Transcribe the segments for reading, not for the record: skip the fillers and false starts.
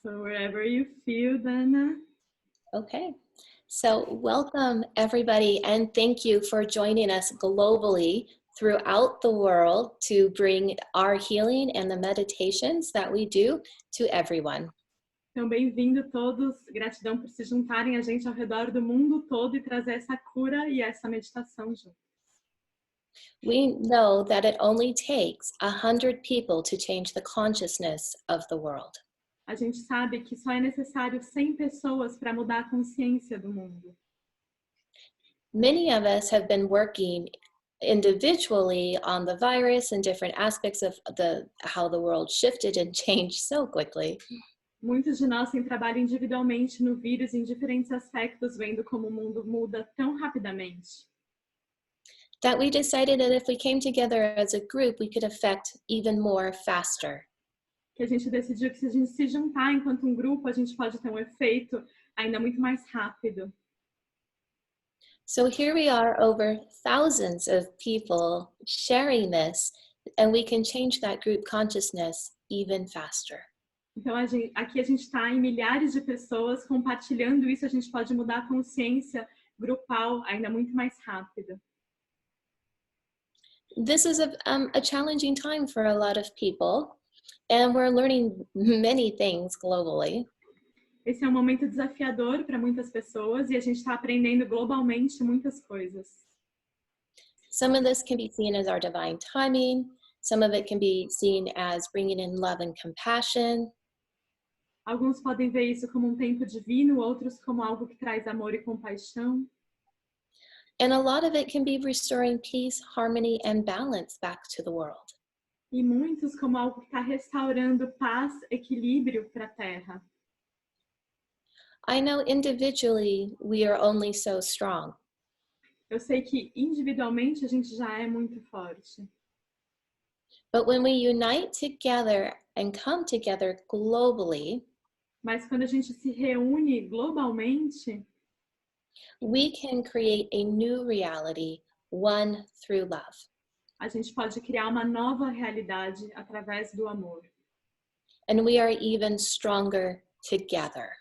So wherever you feel, Dawna. Okay, so welcome everybody, and thank you for joining us globally throughout the world to bring our healing and the meditations that we do to everyone. Então, bem-vindo todos. Gratidão por se juntarem a gente ao redor do mundo todo e trazer essa cura e essa meditação junto. We know that it only takes 100 people to change the consciousness of the world. A gente sabe que só é necessário 100 pessoas para mudar a consciência do mundo. Many of us have been working individually on the virus and different aspects of how the world shifted and changed so quickly. Muitos de nós têm trabalho individualmente no vírus em diferentes aspectos, vendo como o mundo muda tão rapidamente. That we decided that if we came together as a group, we could affect even more faster. Que a gente decidiu que se a gente se juntar enquanto um grupo, a gente pode ter um efeito ainda muito mais rápido. So here we are, over thousands of people sharing this, and we can change that group consciousness even faster. Então, aqui a gente está em milhares de pessoas compartilhando isso, a gente pode mudar a consciência grupal ainda muito mais rápido. This is a challenging time for a lot of people, and we're learning many things globally. Esse é um momento desafiador para muitas pessoas e a gente está aprendendo globalmente muitas coisas. Some of this can be seen as our divine timing. Some of it can be seen as bringing in love and compassion. Alguns podem ver isso como um tempo divino, outros como algo que traz amor e compaixão. And a lot of it can be restoring peace, harmony, and balance back to the world. E muitos como algo que está restaurando paz, equilíbrio para a Terra. I know individually we are only so strong. Eu sei que individualmente a gente já é muito forte. But when we unite together and come together globally, mas quando a gente se reúne globalmente, we can create a new reality, one through love. A gente pode criar uma nova realidade através do amor. And we are even stronger together.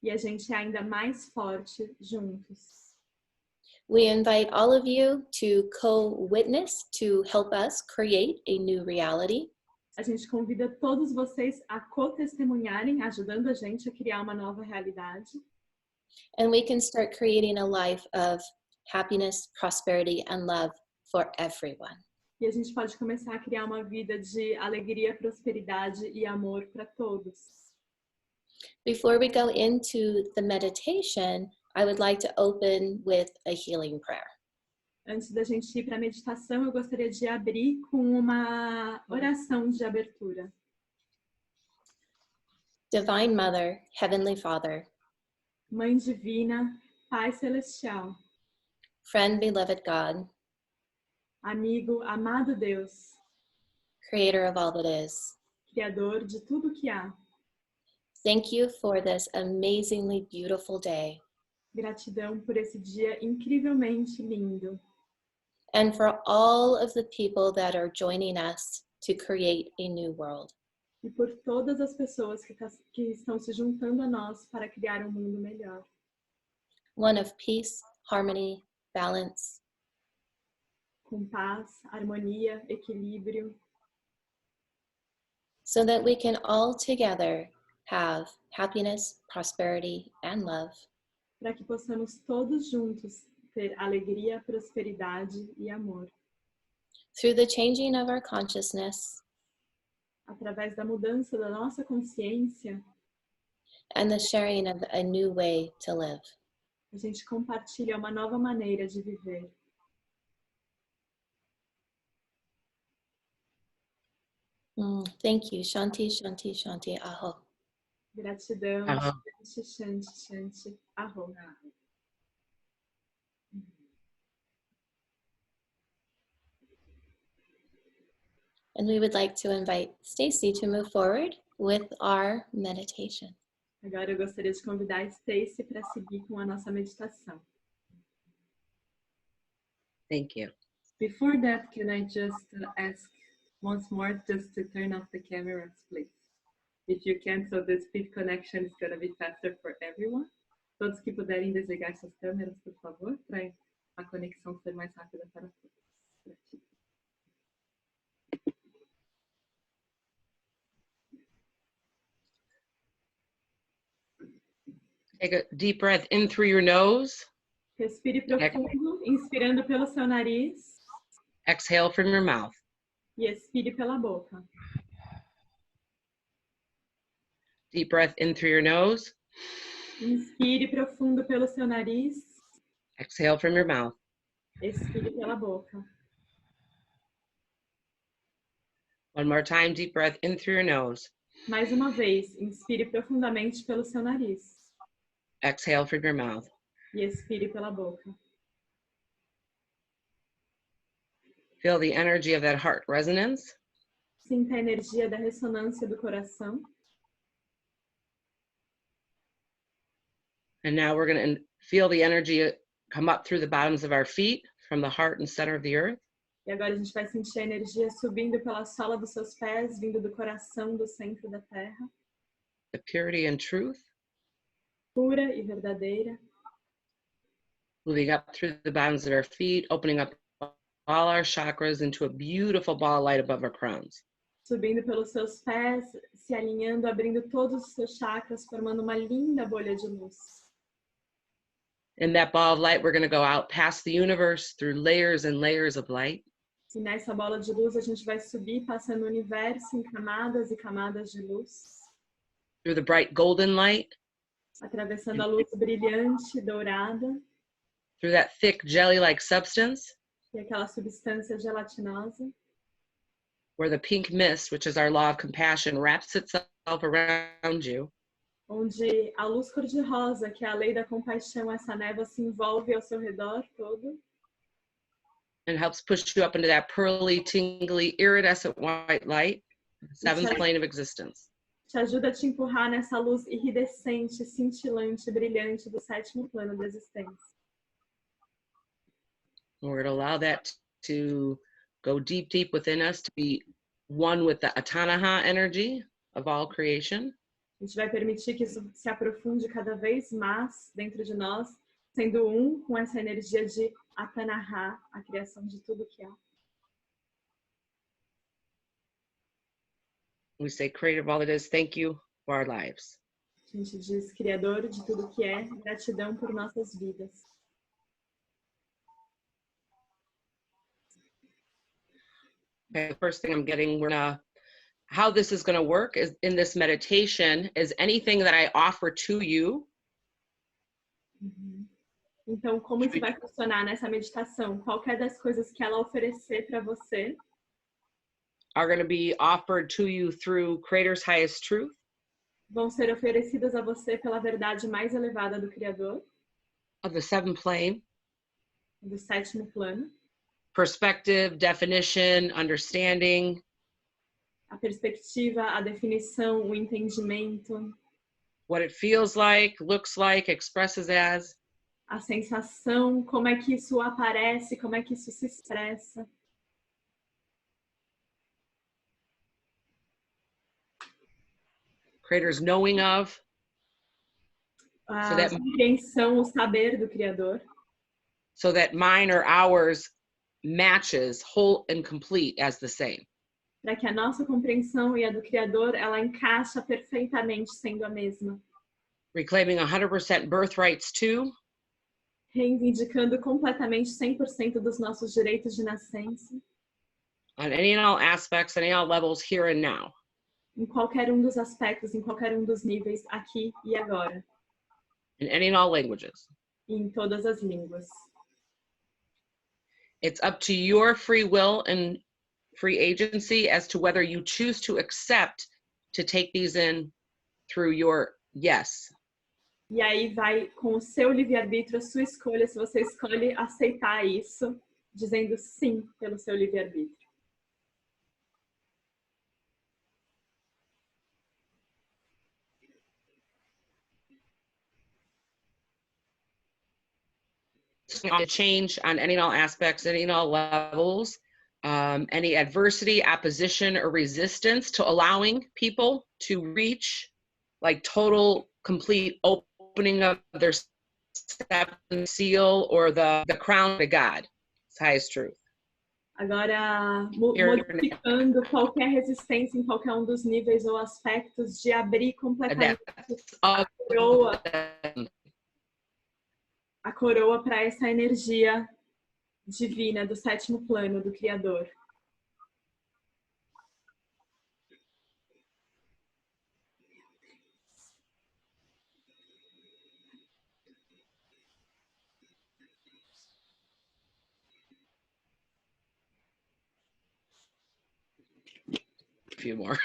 E a gente é ainda mais forte juntos. We invite all of you to co-witness to help us create a new reality. A gente convida todos vocês a co-testemunharem, ajudando a gente a criar uma nova realidade. And we can start creating a life of happiness, prosperity, and love for everyone. E a gente pode começar a criar uma vida de alegria, prosperidade e amor para todos. Before we go into the meditation, I would like to open with a healing prayer. Antes da gente ir para a meditação, eu gostaria de abrir com uma oração de abertura. Divine Mother, Heavenly Father, Mãe Divina, Pai Celestial, Friend, Beloved God, Amigo, amado Deus, Creator of all that is, Criador de tudo que há. thank you for this amazingly beautiful day. Gratidão por esse dia incrivelmente lindo. And for all of the people that are joining us to create a new world. E por todas as pessoas que estão se juntando a nós para criar um mundo melhor. One of peace, harmony, balance. Com paz, harmonia, equilíbrio. So that we can all together have happiness, prosperity, and love. Para que possamos todos juntos ter alegria, prosperidade e amor. Through the changing of our consciousness. Através da mudança da nossa consciência. And the sharing of a new way to live. A gente compartilha uma nova maneira de viver. Thank you. Shanti, Shanti, Shanti, Aho. Gratidão. Shanti, Shanti, Shanti, Aho. And we would like to invite Stacy to move forward with our meditation. Agora eu gostaria de convidar a Stacy para seguir com a nossa meditação. Thank you. Before that, can I just ask once more just to turn off the cameras, please? If you can, so the speed connection is going to be faster for everyone. Todos que puderem desligar suas câmeras, por favor, para a conexão ser mais rápida para todos. Take a deep breath in through your nose. Respire profundo, inspirando pelo seu nariz. Exhale from your mouth. E expire pela boca. Deep breath in through your nose. Inspire profundo pelo seu nariz. Exhale from your mouth. Expire pela boca. One more time, deep breath in through your nose. Mais uma vez, inspire profundamente pelo seu nariz. Exhale from your mouth. E expire pela boca. Feel the energy of that heart resonance. Sinta a energia da ressonância do coração. And now we're going to feel the energy come up through the bottoms of our feet from the heart and center of the earth. E agora a gente vai sentir a energia subindo pela sola dos seus pés, vindo do coração do centro da terra. The purity and truth. Pura e verdadeira. Moving up through the bottoms of our feet, opening up all our chakras into a beautiful ball of light above our crowns. Subindo pelos seus pés, se alinhando, abrindo todos os seus chakras, formando uma linda bolha de luz. In that ball of light, we're going to go out past the universe through layers and layers of light. E nessa bola de luz a gente vai subir, passando o universo em camadas e camadas de luz. Through the bright golden light. Atravessando a luz brilhante, dourada. Through that thick jelly-like substance. E aquela substância gelatinosa. Where the pink mist, which is our law of compassion, wraps itself around you. Onde a luz cor-de-rosa, que é a lei da compaixão, essa névoa se envolve ao seu redor todo. And helps push you up into that pearly, tingly, iridescent white light, seventh plane of existence. Te ajuda a te empurrar nessa luz iridescente, cintilante, brilhante do sétimo plano da existência. We're going to allow that to go deep, deep within us, to be one with the Atanaha energy of all creation. A gente vai permitir que isso se aprofunde cada vez mais dentro de nós, sendo um com essa energia de Atanaha, a criação de tudo que há. We say, Creator of all that is, thank you for our lives. A gente diz, Criador de tudo que é, gratidão por nossas vidas. Okay, the first thing I'm getting, how this is going to work is in this meditation is anything that I offer to you. Então, como isso vai funcionar nessa meditação? Qualquer das coisas que ela oferecer para você are going to be offered to you through Creator's highest truth. Vão ser oferecidas a você pela verdade mais elevada do Criador. Of the seventh plane. Do sétimo plano. Perspective, definition, understanding. A perspectiva, a definição, o entendimento. What it feels like, looks like, expresses as. A sensação, como é que isso aparece, como é que isso se expressa. Creator's knowing of. A compreensão, o saber do Criador. So that mine or ours matches whole and complete as the same. Para que a nossa compreensão e a do Criador, ela encaixa perfeitamente sendo a mesma. Reclaiming 100% birthrights too. Reivindicando completamente 100% dos nossos direitos de nascença. On any and all aspects, any and all levels, here and now. Em qualquer um dos aspectos, em qualquer um dos níveis, aqui e agora. In any and all languages. E em todas as línguas. It's up to your free will and free agency as to whether you choose to accept to take these in through your yes. E aí vai com o seu livre-arbítrio, a sua escolha, se você escolhe aceitar isso, dizendo sim pelo seu livre-arbítrio. To change on any and all aspects, any and all levels, any adversity, opposition, or resistance to allowing people to reach like total, complete opening of their seventh seal or the crown to God. It's highest truth. Agora, modificando qualquer resistência em qualquer um dos níveis ou aspectos, de abrir completamente a coroa para essa energia divina do sétimo plano do Criador. A few more.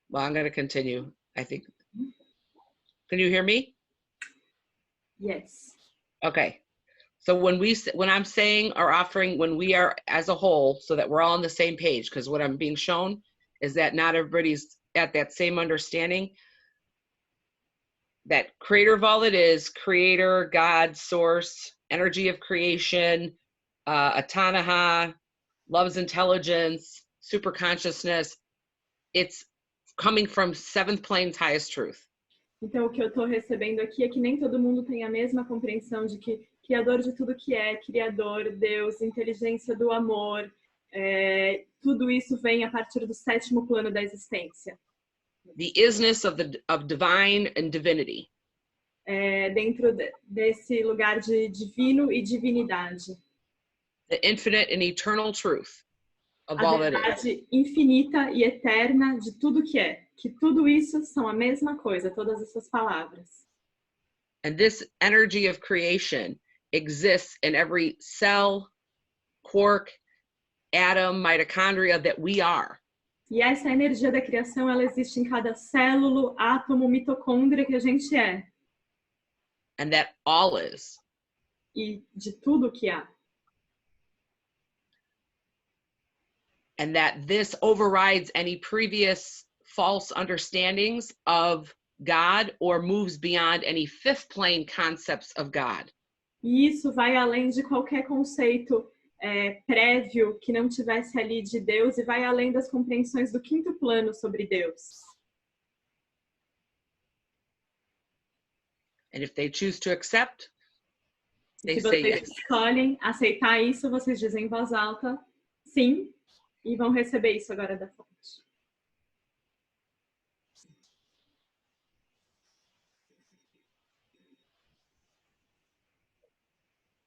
Well, I'm going to continue, I think. Can you hear me? Yes. Okay. So when I'm saying or offering, when we are as a whole, so that we're all on the same page, because what I'm being shown is that not everybody's at that same understanding. That creator of all it is, creator, God, source, energy of creation, Atanaha, love's intelligence, super consciousness. It's coming from seventh plane's highest truth. Então, o que eu estou recebendo aqui é que nem todo mundo tem a mesma compreensão de que Criador de tudo que é, Criador, Deus, inteligência do amor, tudo isso vem a partir do sétimo plano da existência. The isness of divine and divinity. Dentro desse lugar de divino e divinidade. The infinite and eternal truth of a all that verdade is. Infinita e eterna de tudo que é. Que tudo isso são a mesma coisa, todas essas palavras. And this energy of creation exists in every cell, quark, atom, mitochondria that we are. E essa energia da criação, ela existe em cada célula, átomo, mitocôndria que a gente é. And that all is. E de tudo que há. And that this overrides any previous false understandings of God or moves beyond any fifth plane concepts of God. E isso vai além de qualquer conceito prévio que não tivesse ali de Deus e vai além das compreensões do quinto plano sobre Deus. And if they choose to accept, they Se say vocês yes. escolhem aceitar isso, vocês dizem em voz alta, sim, e vão receber isso agora da fonte.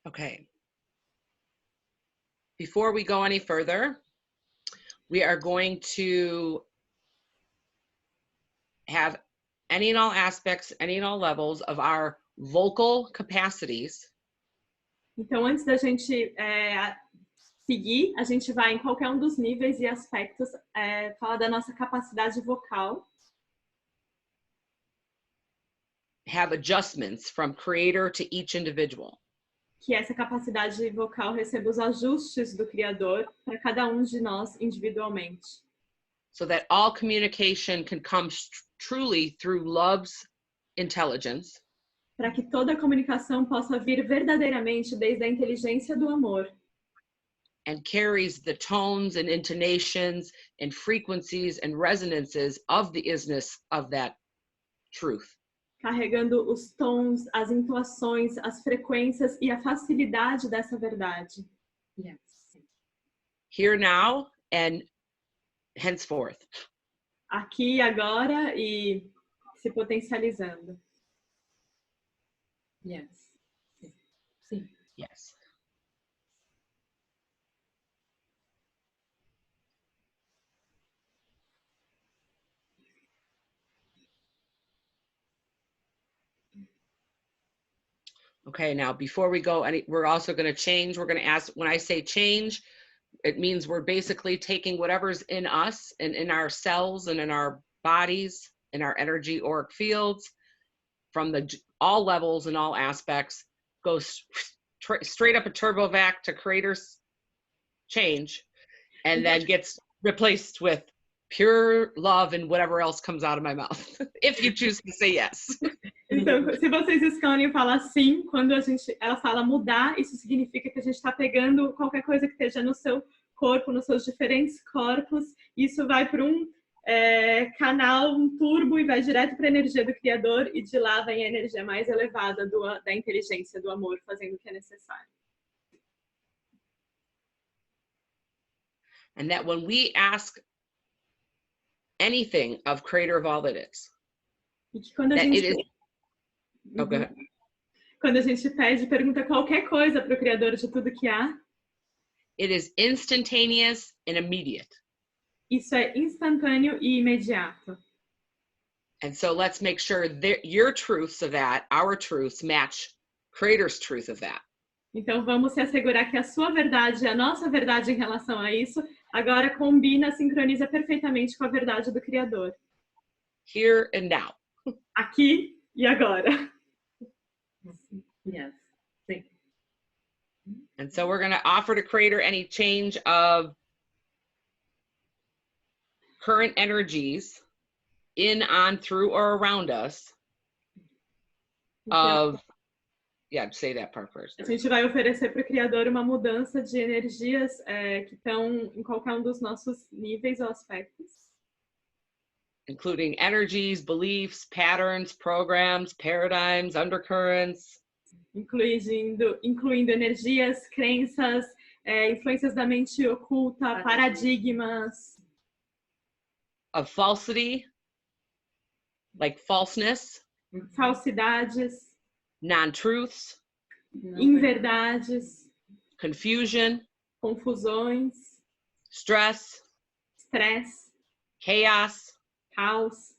Okay. Before we go any further, we are going to have any and all aspects, any and all levels of our vocal capacities. Então, antes da gente seguir, a gente vai em qualquer um dos níveis e aspectos falar da nossa capacidade vocal. Have adjustments from creator to each individual. Que essa capacidade vocal receba os ajustes do Criador para cada um de nós individualmente. So that all communication can come truly through love's intelligence. Para que toda a comunicação possa vir verdadeiramente desde a inteligência do amor. And carries the tones and intonations and frequencies and resonances of the isness of that truth. Carregando os tons, as entoações, as frequências e a facilidade dessa verdade. Yes. Here now and henceforth. Aqui, agora e se potencializando. Yes. Sim. Yes. Okay, now before we go, we're also going to change. We're going to ask, when I say change, it means we're basically taking whatever's in us and in our cells and in our bodies, in our energy auric fields, from all levels and all aspects, goes straight up a turbo vac to creator's change, and then gets replaced with pure love and whatever else comes out of my mouth, if you choose to say yes. Então, se vocês escolhem falar sim, quando ela fala mudar, isso significa que a gente está pegando qualquer coisa que esteja no seu corpo, nos seus diferentes corpos, isso vai para um canal, um turbo, e vai direto para a energia do Criador, e de lá vem a energia mais elevada da inteligência, do amor, fazendo o que é necessário. And that when we ask anything of Creator of all that is, E que quando a gente... Oh, go ahead. Quando a gente pede, pergunta qualquer coisa para o Criador de tudo que há, it is instantaneous and immediate. Isso é instantâneo e imediato. And so let's make sure that your truths of that, our truths, match Creator's truth of that. Então vamos se assegurar que a sua verdade, a nossa verdade em relação a isso, agora combina, sincroniza perfeitamente com a verdade do Criador. Here and now. Aqui e agora. Yes. Sim. And so we're going to offer to Creator any change of current energies in, on, through, or around us of, yeah, say that part first. A gente vai oferecer para o Criador uma mudança de energias que estão em qualquer um dos nossos níveis ou aspectos. Including energies, beliefs, patterns, programs, paradigms, undercurrents. Incluindo energias, crenças, influências da mente oculta, paradigmas. Of falsity, like falseness. Falsidades. Non-truths. Inverdades. Confusion. Confusões. Stress. Estresse. Chaos. Caos.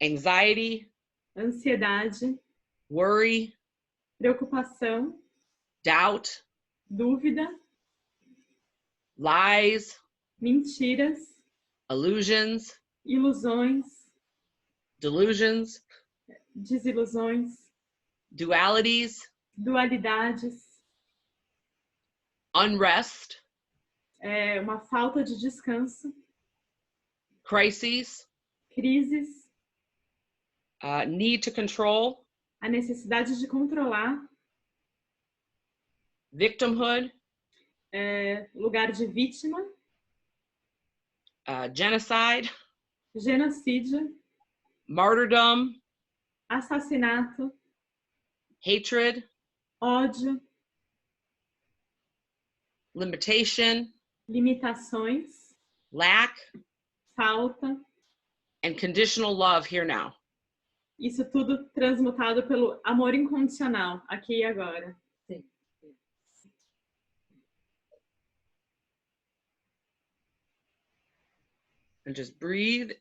Anxiety. Ansiedade. Worry. Preocupação. Doubt. Dúvida. Lies. Mentiras. Illusions. Ilusões. Delusions. Desilusões. Dualities. Dualidades. Unrest. Uma falta de descanso. Crises. Crises. Need to control. A necessidade de controlar. Victimhood. Lugar de vítima. Genocide. Genocídio. Martyrdom. Assassinato. Hatred. Ódio. Limitation. Limitações. Lack. Falta. And conditional love here now. Isso tudo transmutado pelo amor incondicional, aqui e agora. Sim. And just breathe.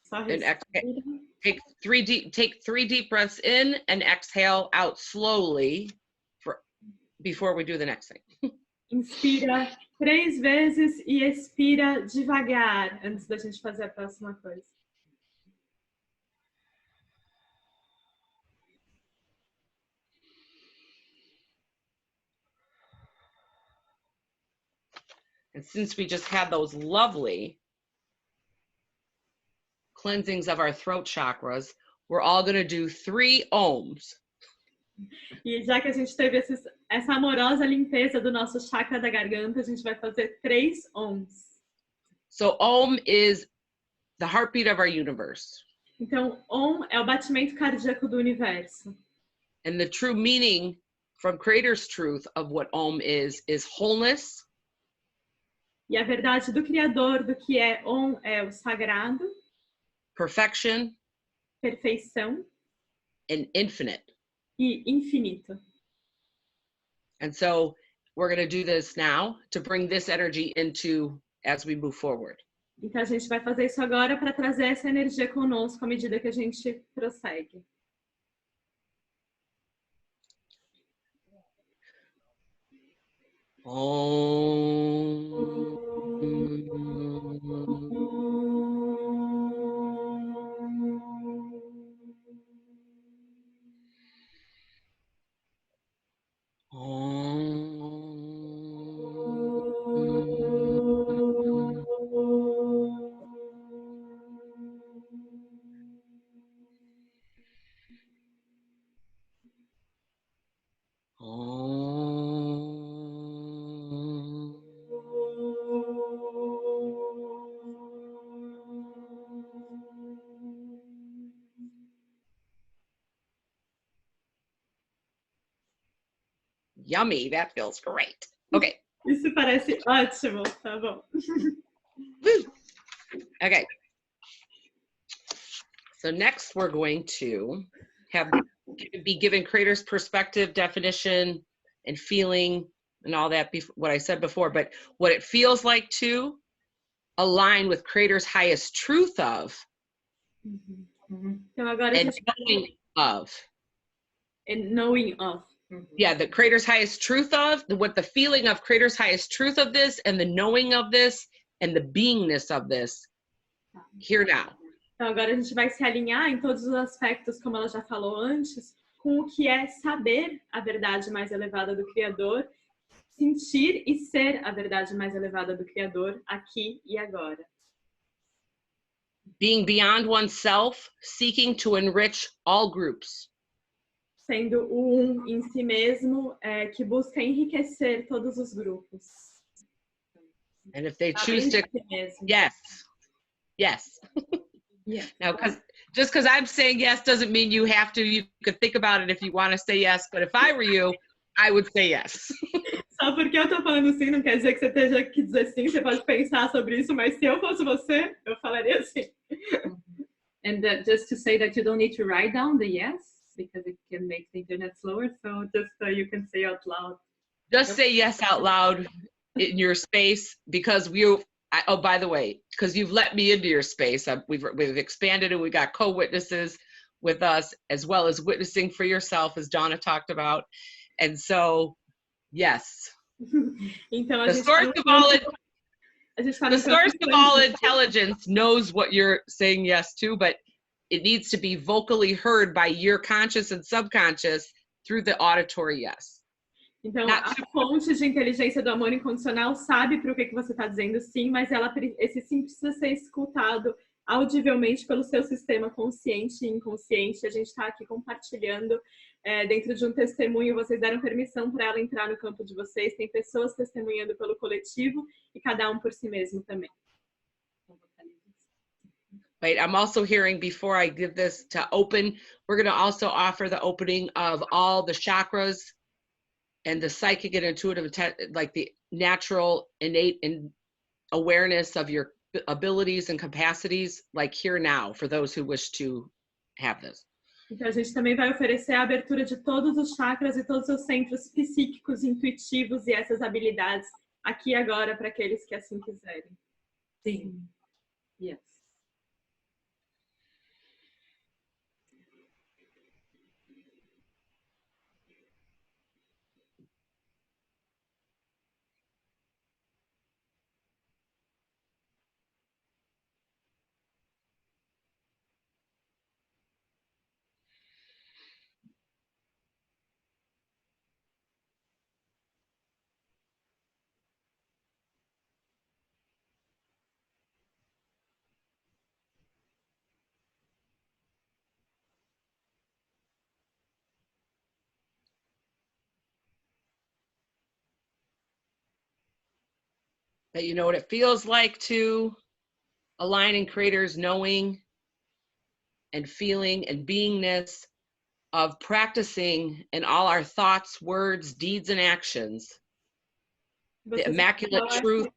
Só And exhale. respira. Take three deep breaths in and exhale out slowly before we do the next thing. Inspira 3 vezes e expira devagar antes da gente fazer a próxima coisa. And since we just had those lovely cleansings of our throat chakras, we're all going to do 3 ohms. E já que a gente teve essa amorosa limpeza do nosso chakra da garganta, a gente vai fazer 3 ohms. So Om is the heartbeat of our universe. Então, Om é o batimento cardíaco do universo. And the true meaning from Creator's truth of what Om is wholeness. E a verdade do Criador do que é Om é o sagrado, Perfection. perfeição And infinite. e infinito. And so we're going to do this now to bring this energy into as we move forward. Então a gente vai fazer isso agora para trazer essa energia conosco à medida que a gente prossegue. Yummy. That feels great. Okay. Isso parece ótimo. Tá bom. Woo. Okay. So next we're going to be given creator's perspective, definition, and feeling, and all that, what I said before, but what it feels like to align with creator's highest truth of, Então agora and knowing of. And knowing of. Yeah, the creator's highest truth of, what the feeling of creator's highest truth of this, and the knowing of this, and the beingness of this, here now. Então agora a gente vai se alinhar em todos os aspectos, como ela já falou antes, com o que é saber a verdade mais elevada do Criador, sentir e ser a verdade mais elevada do Criador aqui e agora. Being beyond oneself, seeking to enrich all groups. Sendo o em si mesmo, que busca enriquecer todos os grupos. And if they choose to, yes. Yes. Now, just because I'm saying yes doesn't mean you have to. You could think about it if you want to say yes, but if I were you, I would say yes. Só porque eu tô falando sim, não quer dizer que você tenha que dizer sim, você pode pensar sobre isso, mas se eu fosse você, eu falaria sim. And just to say that you don't need to write down the yes, because it can make the internet slower, so just you can say out loud. Just say yes out loud in your space, because oh, by the way, because you've let me into your space. We've expanded and we got co-witnesses with us, as well as witnessing for yourself, as Dawna talked about. And so, yes. Então, the source of all intelligence knows what you're saying yes to, but it needs to be vocally heard by your conscious and subconscious through the auditory yes. Então, a fonte de inteligência do amor incondicional sabe para o que você está dizendo sim, mas esse sim precisa ser escutado audivelmente pelo seu sistema consciente e inconsciente. A gente está aqui compartilhando dentro de um testemunho. Vocês deram permissão para ela entrar no campo de vocês. Tem pessoas testemunhando pelo coletivo e cada um por si mesmo também. Wait, I'm also hearing, before I give this to open, we're going to also offer the opening of all the chakras and the psychic and intuitive, like the natural, innate awareness of your abilities and capacities, like here now, for those who wish to have this. Então a gente também vai oferecer a abertura de todos os chakras e todos os centros psíquicos, intuitivos e essas habilidades aqui agora para aqueles que assim quiserem. Sim. Yes. That you know what it feels like to align in creator's knowing and feeling and beingness of practicing in all our thoughts, words, deeds, and actions. The immaculate truth.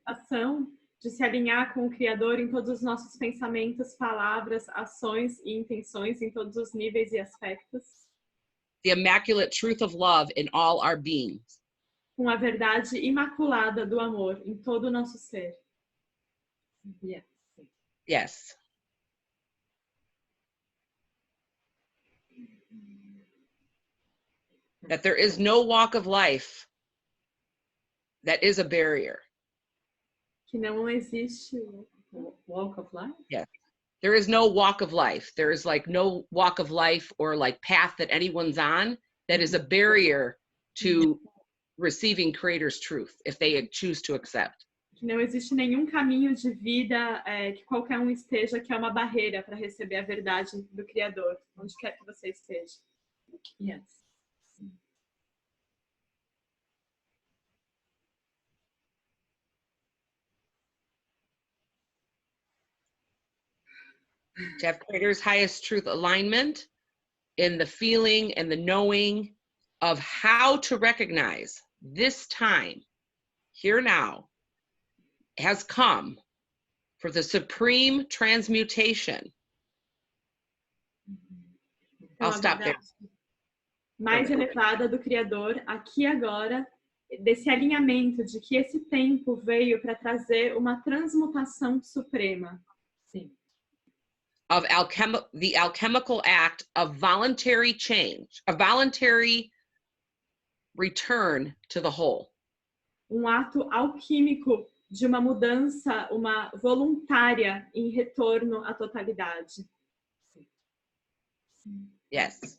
De se alinhar com o Criador em todos os nossos pensamentos, palavras, ações e intenções em todos os níveis e aspectos. The immaculate truth of love in all our beings. Com a verdade imaculada do amor em todo o nosso ser. Yes. Yes. That there is no walk of life that is a barrier. Que não existe walk of life? Yes. There is no walk of life. There is like no walk of life or like path that anyone's on that is a barrier to receiving creator's truth if they choose to accept. Que não existe nenhum caminho de vida que qualquer um esteja que é uma barreira para receber a verdade do Criador, onde quer que você esteja. Yes. To have creator's highest truth alignment in the feeling and the knowing of how to recognize this time, here now, has come for the supreme transmutation. Então, I'll a stop there. verdade mais elevada do Criador, aqui e agora, desse alinhamento de que esse tempo veio para trazer uma transmutação suprema. Sim. Of the alchemical act of voluntary change, a voluntary return to the whole. Ato alquímico de uma mudança, uma voluntária em retorno à totalidade. Yes.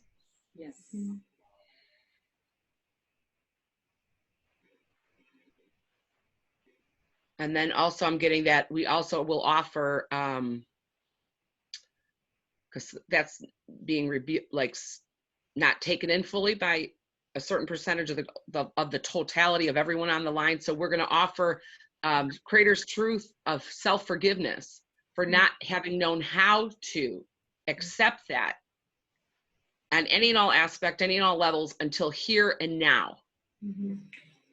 Yes. And then also I'm getting that we also will offer, because that's being like not taken in fully by a certain percentage of the totality of everyone on the line. So we're going to offer Creator's truth of self-forgiveness for not having known how to accept that on any and all aspect, any and all levels until here and now.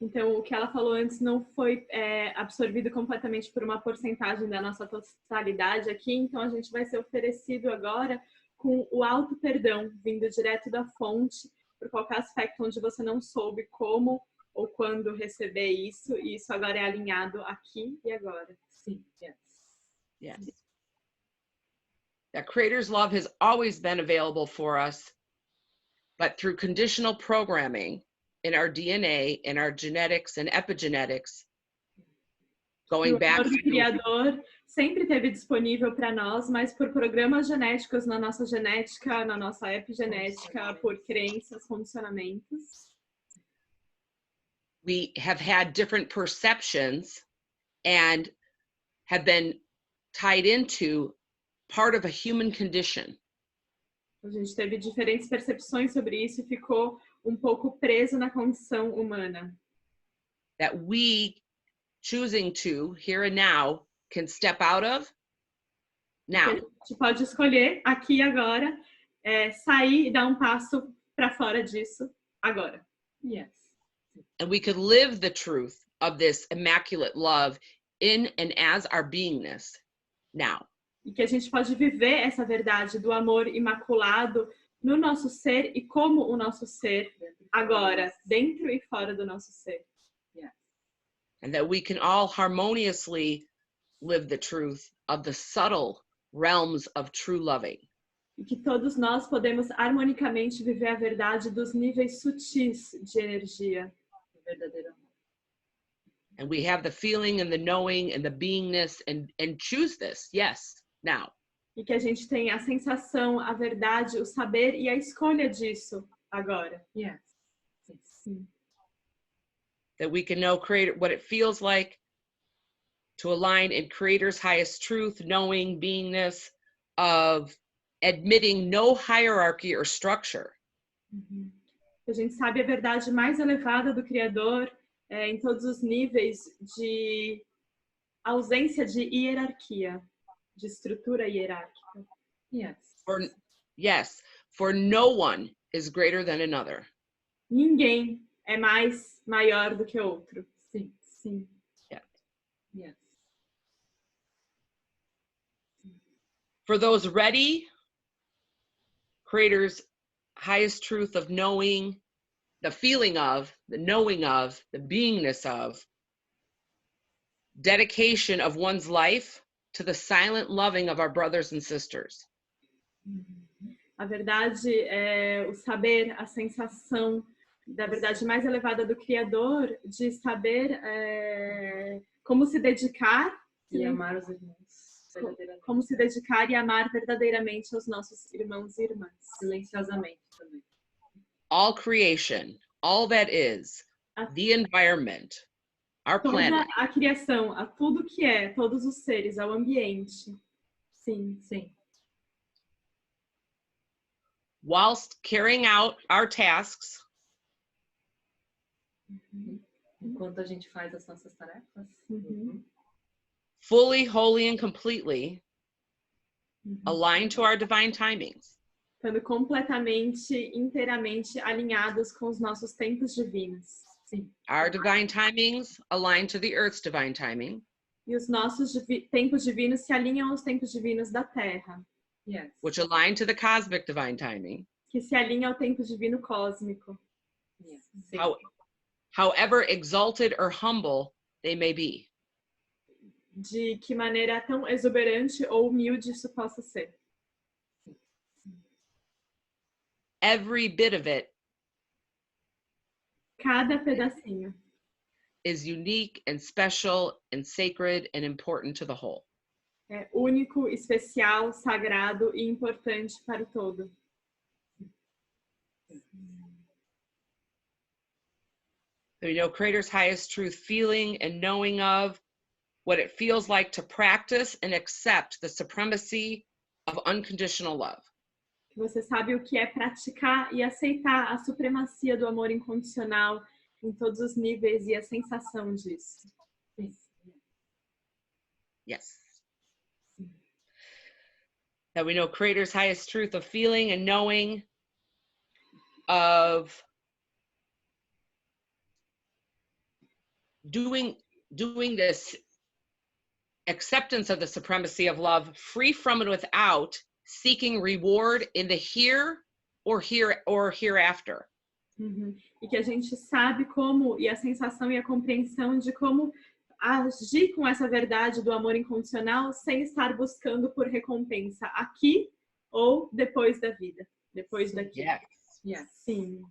Então, o que ela falou antes não foi absorvido completamente por uma porcentagem da nossa totalidade aqui, então a gente vai ser oferecido agora com o auto perdão, vindo direto da fonte, por qualquer aspecto onde você não soube como ou quando receber isso, e isso agora é alinhado aqui e agora. Sim, yes. Yes. That Creator's love has always been available for us, but through conditional programming in our DNA, in our genetics and epigenetics, going back to... O Criador sempre esteve disponível para nós, mas por programas genéticos na nossa genética, na nossa epigenética, por crenças, condicionamentos. We have had different perceptions and have been tied into part of a human condition. A gente teve diferentes percepções sobre isso e ficou pouco preso na condição humana. That we, choosing to, here and now, can step out of now. A gente pode escolher, aqui e agora, sair e dar passo para fora disso, agora. Yes. And we could live the truth of this immaculate love in and as our beingness now. E que a gente pode viver essa verdade do amor imaculado no nosso ser e como o nosso ser agora, dentro e fora do nosso ser. Yeah. And that we can all harmoniously live the truth of the subtle realms of true loving. E que todos nós podemos harmonicamente viver a verdade dos níveis sutis de energia. Verdadeiro. And we have the feeling and the knowing and the beingness and choose this, yes, now. E que a gente tem a sensação, a verdade, o saber e a escolha disso agora. Yes. Sim. That we can know Creator, what it feels like to align in Creator's highest truth, knowing, beingness, of admitting no hierarchy or structure. A gente sabe a verdade mais elevada do Criador em todos os níveis de ausência de hierarquia, de estrutura hierárquica. Yes. For no one is greater than another. Ninguém é maior do que outro. Sim. Sim. Yeah. Yes. For those ready, Creator's highest truth of knowing, the feeling of, the knowing of, the beingness of, dedication of one's life to the silent loving of our brothers and sisters. A verdade é o saber, a sensação da verdade mais elevada do Criador, de saber como se dedicar e amar os irmãos. Como se dedicar e amar verdadeiramente aos nossos irmãos e irmãs. Silenciosamente também. All creation, all that is, the environment, our planet. Toda a criação, a tudo que é, todos os seres, ao ambiente. Sim, sim. Whilst carrying out our tasks. Enquanto a gente faz as nossas tarefas. Fully, wholly, and completely aligned to our divine timings. Estando completamente, inteiramente alinhados com os nossos tempos divinos. Sim. Our divine timings align to the earth's divine timing, E os nossos tempos divinos se alinham aos tempos divinos da Terra, Yes. which align to the cosmic divine timing. que se alinha ao tempo divino cósmico. Yes. Sim. However exalted or humble they may be. De que maneira tão exuberante ou humilde isso possa ser. Every bit of it Cada pedacinho is unique and special and sacred and important to the whole. é único, especial, sagrado e importante para o todo. You know, Creator's highest truth, feeling and knowing of what it feels like to practice and accept the supremacy of unconditional love. Você sabe o que é praticar e aceitar a supremacia do amor incondicional em todos os níveis e a sensação disso. Yes. That we know Creator's highest truth of feeling and knowing of doing this acceptance of the supremacy of love, free from and without seeking reward in the here or hereafter. E que a gente sabe como, e a sensação e a compreensão de como agir com essa verdade do amor incondicional sem estar buscando por recompensa aqui ou depois da vida, depois daqui. Yes. Yes. Sim.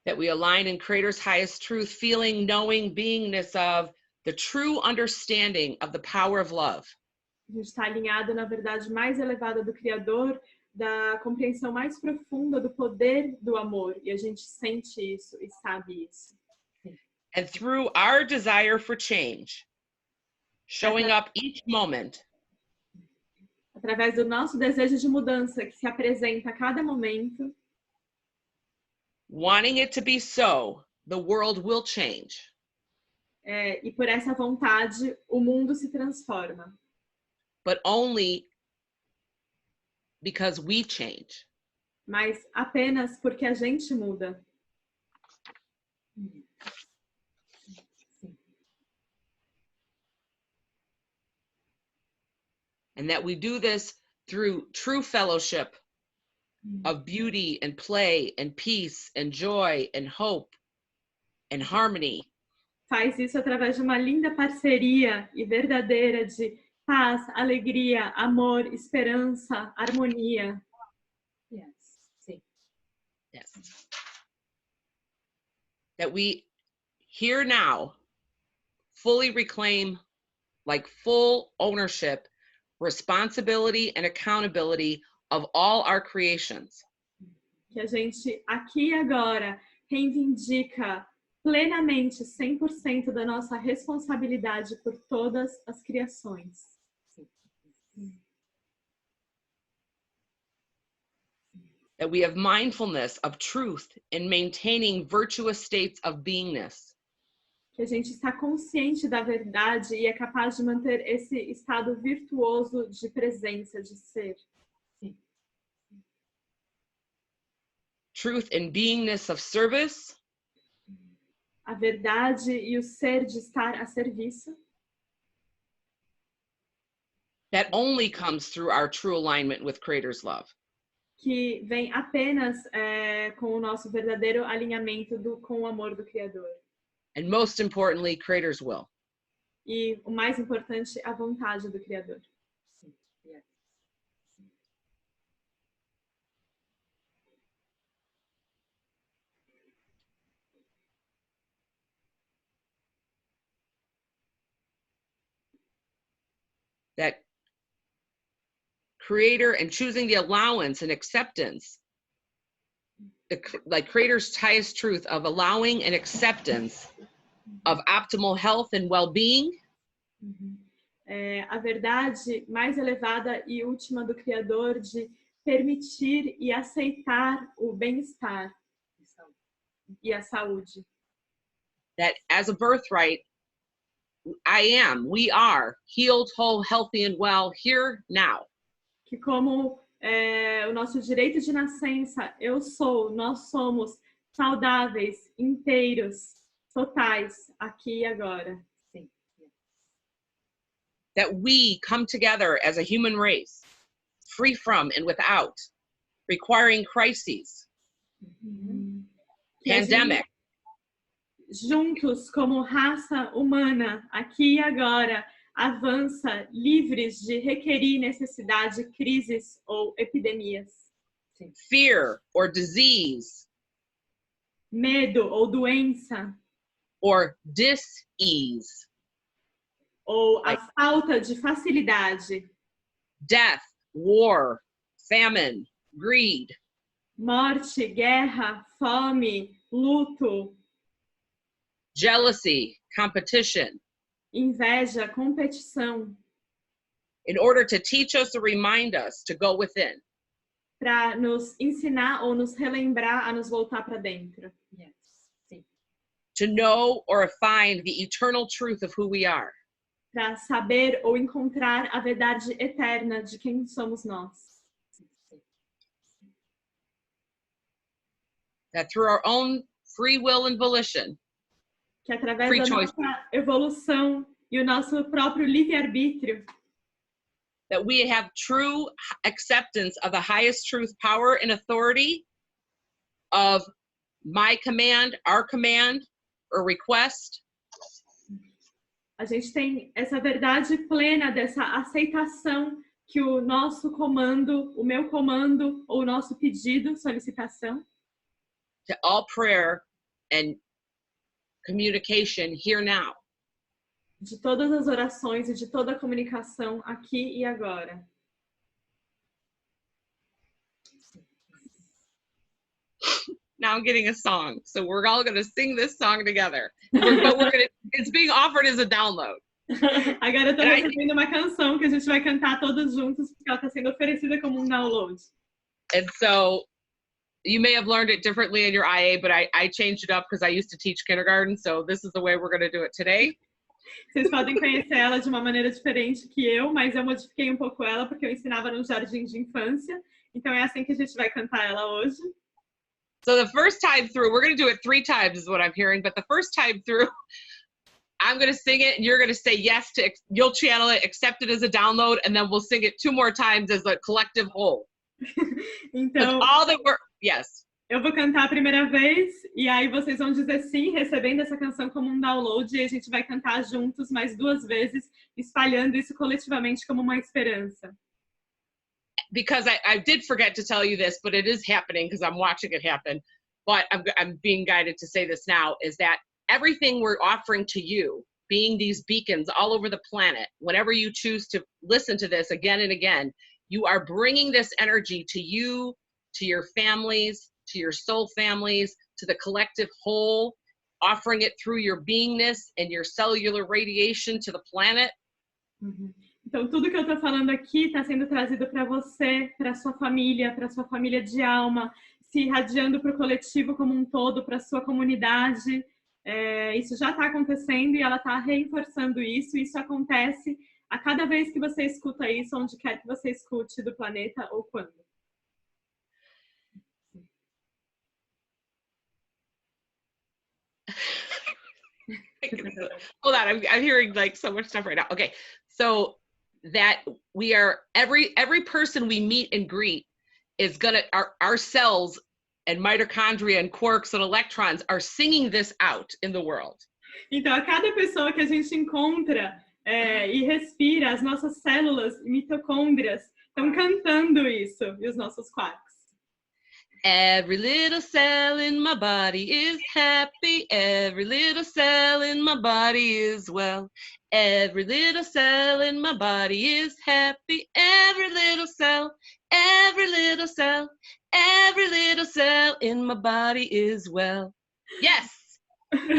That we align in Creator's highest truth, feeling, knowing, beingness of the true understanding of the power of love. A gente está alinhado na verdade mais elevada do Criador, da compreensão mais profunda do poder do amor. E a gente sente isso e sabe isso. And through our desire for change, showing up each moment, através do nosso desejo de mudança que se apresenta a cada momento, wanting it to be so, the world will change. E por essa vontade, o mundo se transforma. But only because we change. Mas apenas porque a gente muda. And that we do this through true fellowship of beauty and play and peace and joy and hope and harmony. Faz isso através de uma linda parceria e verdadeira de paz, alegria, amor, esperança, harmonia. Yes. Sim. Yes. That we here now fully reclaim like full ownership, responsibility and accountability of all our creations. Que a gente aqui e agora reivindica plenamente 100% da nossa responsabilidade por todas as criações. That we have mindfulness of truth in maintaining virtuous states of beingness. Que a gente está consciente da verdade e é capaz de manter esse estado virtuoso de presença, de ser. Truth in beingness of service. A verdade e o ser de estar a serviço. That only comes through our true alignment with Creator's love. Que vem apenas com o nosso verdadeiro alinhamento com o amor do Criador. And most importantly, Creator's will. E o mais importante, a vontade do Criador. Yes. That Creator and choosing the allowance and acceptance, like Creator's highest truth of allowing and acceptance of optimal health and well-being. A verdade mais elevada e última do Criador de permitir e aceitar o bem-estar e a saúde. That as a birthright, we are healed, whole, healthy, and well here now. Que como o nosso direito de nascença, eu sou, nós somos saudáveis, inteiros, totais, aqui e agora. Sim. That we come together as a human race, free from and without, requiring crises, pandemic, juntos como raça humana, aqui e agora, avança livres de requerir necessidade, crises ou epidemias. Sim. Fear or disease, medo ou doença, or dis-ease, ou a falta de facilidade, death, war, famine, greed, morte, guerra, fome, luto, jealousy, competition, inveja, competição, in order to teach us or remind us to go within. Para nos ensinar ou nos relembrar a nos voltar para dentro. Yes. Sim. To know or find the eternal truth of who we are. Para saber ou encontrar a verdade eterna de quem somos nós. That through our own free will and volition, que através da nossa evolução e o nosso próprio livre-arbítrio, that we have true acceptance of the highest truth, power, and authority of my command, our command, or request. A gente tem essa verdade plena dessa aceitação que o nosso comando, o meu comando, ou o nosso pedido, solicitação, to all prayer and communication here now. De todas as orações e de toda a comunicação aqui e agora. Now I'm getting a song, so we're all going to sing this song together. It's being offered as a download. Agora eu tô recebendo uma canção que a gente vai cantar todos juntos, porque ela está sendo oferecida como download. And so you may have learned it differently in your IA, but I changed it up because I used to teach kindergarten, so this is the way we're going to do it today. Vocês podem conhecer ela de uma maneira diferente que eu, mas eu modifiquei um pouco ela porque eu ensinava no jardim de infância. Então é assim que a gente vai cantar ela hoje. So the first time through, we're going to do it 3 times is what I'm hearing, but the first time through, I'm going to sing it and you're going to say yes to, you'll channel it, accept it as a download, and then we'll sing it 2 more times as a collective whole. Então, all that we're, yes. Eu vou cantar a primeira vez e aí vocês vão dizer sim, recebendo essa canção como download, e a gente vai cantar juntos mais 2 vezes, espalhando isso coletivamente como uma esperança. Because I did forget to tell you this, but it is happening because I'm watching it happen. But I'm being guided to say this now, is that everything we're offering to you, being these beacons all over the planet, whenever you choose to listen to this again and again, you are bringing this energy to you, to your families, to your soul families, to the collective whole, offering it through your beingness and your cellular radiation to the planet. Então, tudo que eu estou falando aqui está sendo trazido para você, para sua família de alma, se irradiando para o coletivo como um todo, para a sua comunidade. Isso já está acontecendo e ela está reforçando isso. Isso acontece a cada vez que você escuta isso, onde quer que você escute do planeta ou quando. Hold on, I'm hearing like so much stuff right now. Okay, so that we are, every person we meet and greet is gonna, our cells and mitochondria and quarks and electrons are singing this out in the world. Então, a cada pessoa que a gente encontra e respira, as nossas células e mitocôndrias estão cantando isso, e os nossos quarks. Every little cell in my body is happy. Every little cell in my body is well. Every little cell in my body is happy. Every little cell, every little cell, every little cell in my body is well. Yes!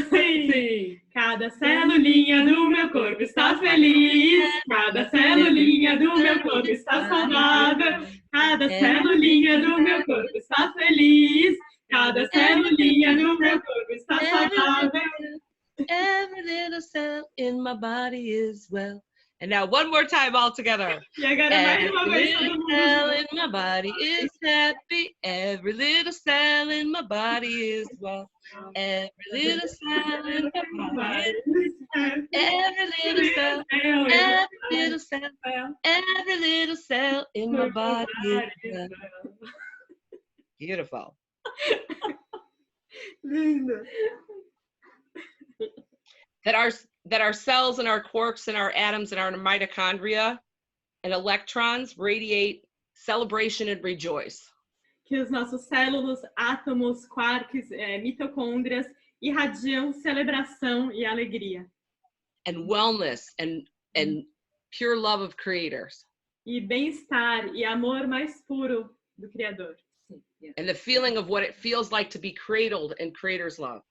Sim. Cada celulinha do meu corpo está feliz. Cada celulinha do meu corpo está saudável. Cada celulinha do meu corpo está feliz. Cada celulinha do meu corpo está saudável. Every little cell in my body body is well. And now one more time all together. E agora mais Every uma vez todo little mundo cell junto. in my body is happy. Every little cell in my body is well. Every little cell in my body is well. Every little cell, every little cell, every little cell in my body is well. Beautiful. Lindo. That our cells and our quarks and our atoms and our mitochondria and electrons radiate celebration and rejoice. Que os nossos células, átomos, quarks, mitocôndrias irradiam celebração e alegria. And wellness and pure love of creators. E bem-estar e amor mais puro do Criador. And the feeling of what it feels like to be cradled in creator's love.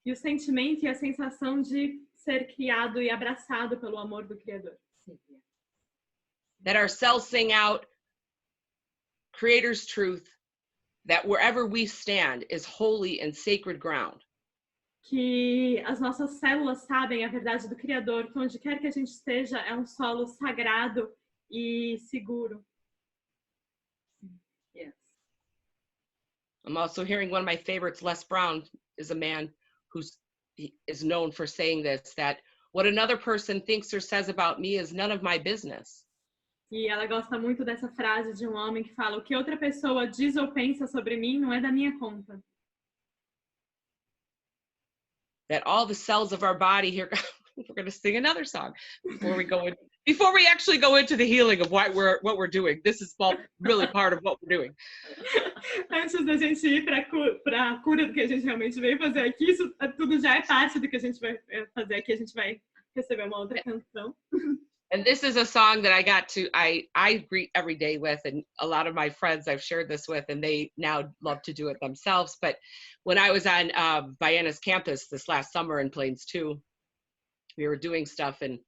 E o sentimento e a sensação de ser criado e abraçado pelo amor do Criador. That our cells sing out creator's truth, that wherever we stand is holy and sacred ground. Que as nossas células sabem a verdade do Criador, que onde quer que a gente esteja é um solo sagrado e seguro. Yes. I'm also hearing one of my favorites, Les Brown, is a man who is known for saying this, that what another person thinks or says about me is none of my business. E ela gosta muito dessa frase de um homem que fala: o que outra pessoa diz ou pensa sobre mim não é da minha conta. That all the cells of our body here, we're going to sing another song before we actually go into the healing of what we're doing. This is really part of what we're doing. Antes da gente ir para a cura do que a gente realmente veio fazer aqui, isso tudo já é parte do que a gente vai fazer aqui. A gente vai receber uma outra canção. And this is a song that I greet every day with, and a lot of my friends I've shared this with, and they now love to do it themselves. But when I was on Vienna's campus this last summer in Plains 2, we were doing stuff, and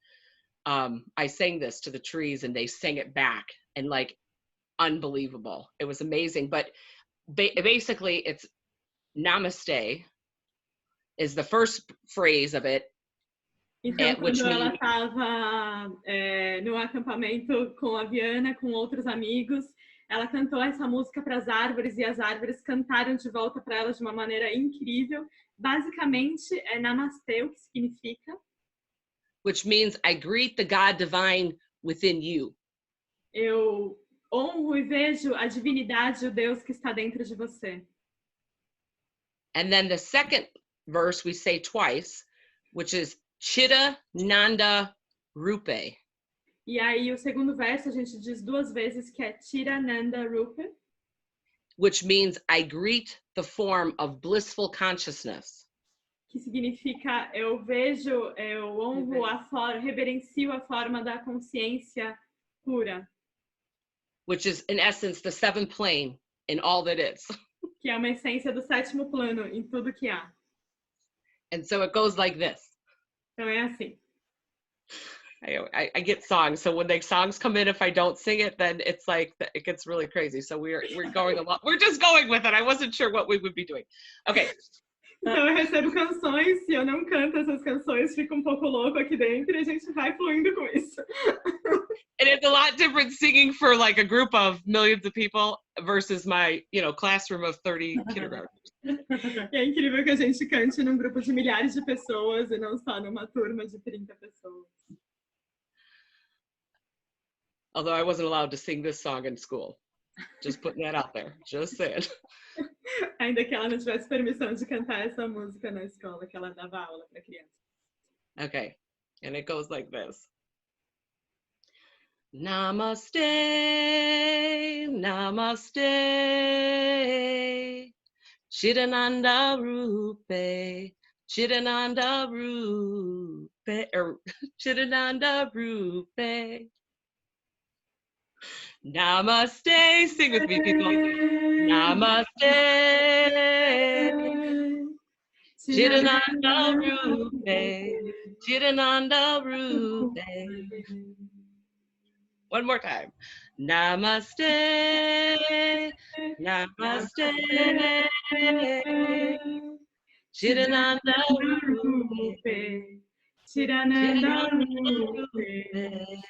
I sang this to the trees, and they sang it back, and like unbelievable. It was amazing. But basically, it's Namaste is the first phrase of it. Então, quando ela estava no acampamento com a Viana, com outros amigos, ela cantou essa música para as árvores e as árvores cantaram de volta para ela de uma maneira incrível. Basicamente, é Namastê, o que significa? Which means I greet the God divine within you. Eu honro e vejo a divindade, o Deus que está dentro de você. And then the second verse we say twice, which is Chitta Nanda Rupe. E aí o segundo verso a gente diz duas vezes que é Chirananda Rupe. Which means I greet the form of blissful consciousness. Que significa eu vejo, eu honro reverencio a forma da consciência pura. Which is in essence the seventh plane in all that is. Que é uma essência do sétimo plano em tudo que há. And so it goes like this. Então é assim. I get songs, so when the songs come in, if I don't sing it, then it's like it gets really crazy. So we're going a lot. We're just going with it. I wasn't sure what we would be doing. Okay. Então eu recebo canções, se eu não canto essas canções, fica um pouco louco aqui dentro e a gente vai fluindo com isso. And it's a lot different singing for like a group of millions of people versus my, classroom of 30 kindergartners. E é incrível que a gente cante num grupo de milhares de pessoas e não só numa turma de 30 pessoas. Although I wasn't allowed to sing this song in school. Just putting that out there. Just saying. Ainda que ela não tivesse permissão de cantar essa música na escola, que ela dava aula para criança. Okay. And it goes like this. Namaste, namaste, Chidananda Rupe, Chidananda Rupe, Chidananda Rupe. Namaste, sing with me, people. Namaste, Chidananda Rupe, Chidananda Rupe. One more time. Namaste, namaste, Chidananda Rupe, tirando a nuvem.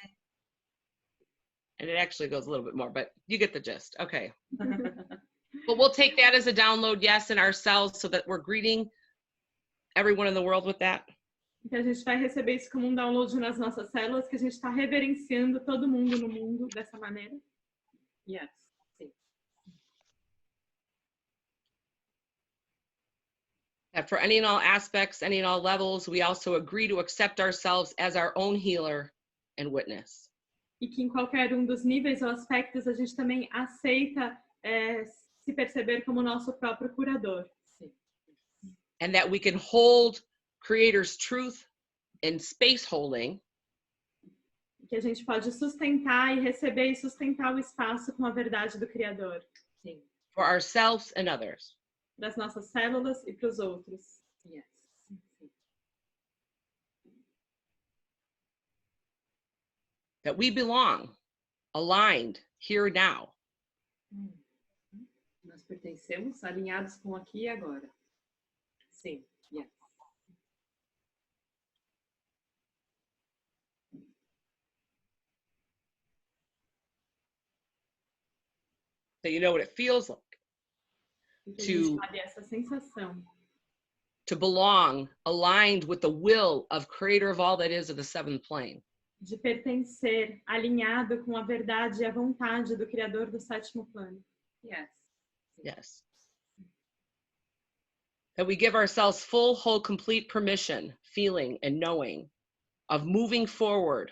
And it actually goes a little bit more, but you get the gist. Okay. But we'll take that as a download, yes, in ourselves, so that we're greeting everyone in the world with that. Então a gente vai receber isso como um download nas nossas células, que a gente está reverenciando todo mundo no mundo dessa maneira. Yes. Sim. That for any and all aspects, any and all levels, we also agree to accept ourselves as our own healer and witness. E que em qualquer um dos níveis ou aspectos a gente também aceita se perceber como nosso próprio curador. Sim. And that we can hold Creator's truth and space holding. Que a gente pode sustentar e receber e sustentar o espaço com a verdade do Criador. Sim. For ourselves and others. Das nossas células e para os outros. Yes. Sim. That we belong, aligned, here now. Nós pertencemos, alinhados com aqui e agora. Sim. Yes. That you know what it feels like E que a gente To- sabe essa sensação to belong, aligned with the will of Creator of all that is of the seventh plane. de pertencer, alinhado com a verdade e a vontade do Criador do sétimo plano. Yes. Yes. That we give ourselves full, whole, complete permission, feeling, and knowing of moving forward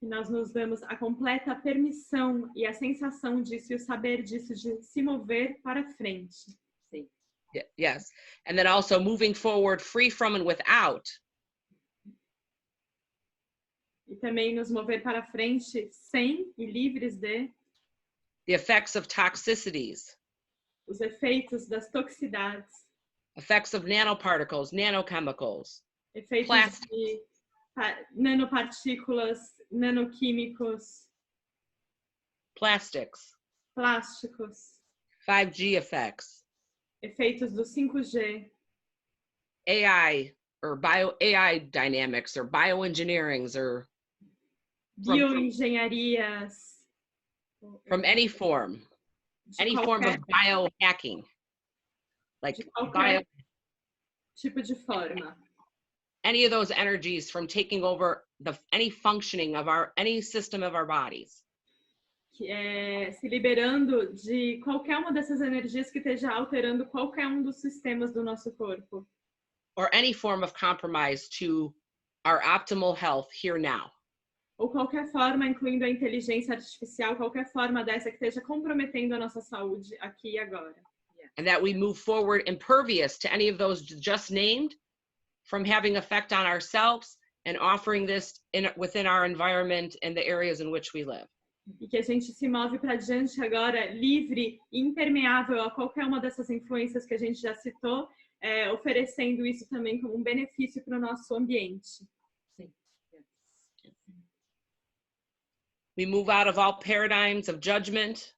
E nós nos damos a completa permissão e a sensação disso e o saber disso, de se mover para frente. Sim. Yes. And then also moving forward free from and without E também nos mover para frente sem e livres de the effects of toxicities, os efeitos das toxicidades, effects of nanoparticles, nanochemicals, efeitos Plástico. de nanopartículas, nanoquímicos, plastics, plásticos, 5G effects, efeitos do 5G, AI or AI dynamics or bioengineerings or bioengenharias, from any form de of qualquer biohacking, like de qualquer bio, tipo de forma. any of those energies from taking over any functioning of any system of our bodies. Que é se liberando de qualquer uma dessas energias que esteja alterando qualquer um dos sistemas do nosso corpo. Or any form of compromise to our optimal health here now. Ou qualquer forma, incluindo a inteligência artificial, qualquer forma dessa que esteja comprometendo a nossa saúde aqui e agora. And that we move forward impervious to any of those just named, from having effect on ourselves and offering this within our environment and the areas in which we live. E que a gente se move para diante agora livre, impermeável a qualquer uma dessas influências que a gente já citou, oferecendo isso também como um benefício para o nosso ambiente. Sim. We move out of all paradigms of judgment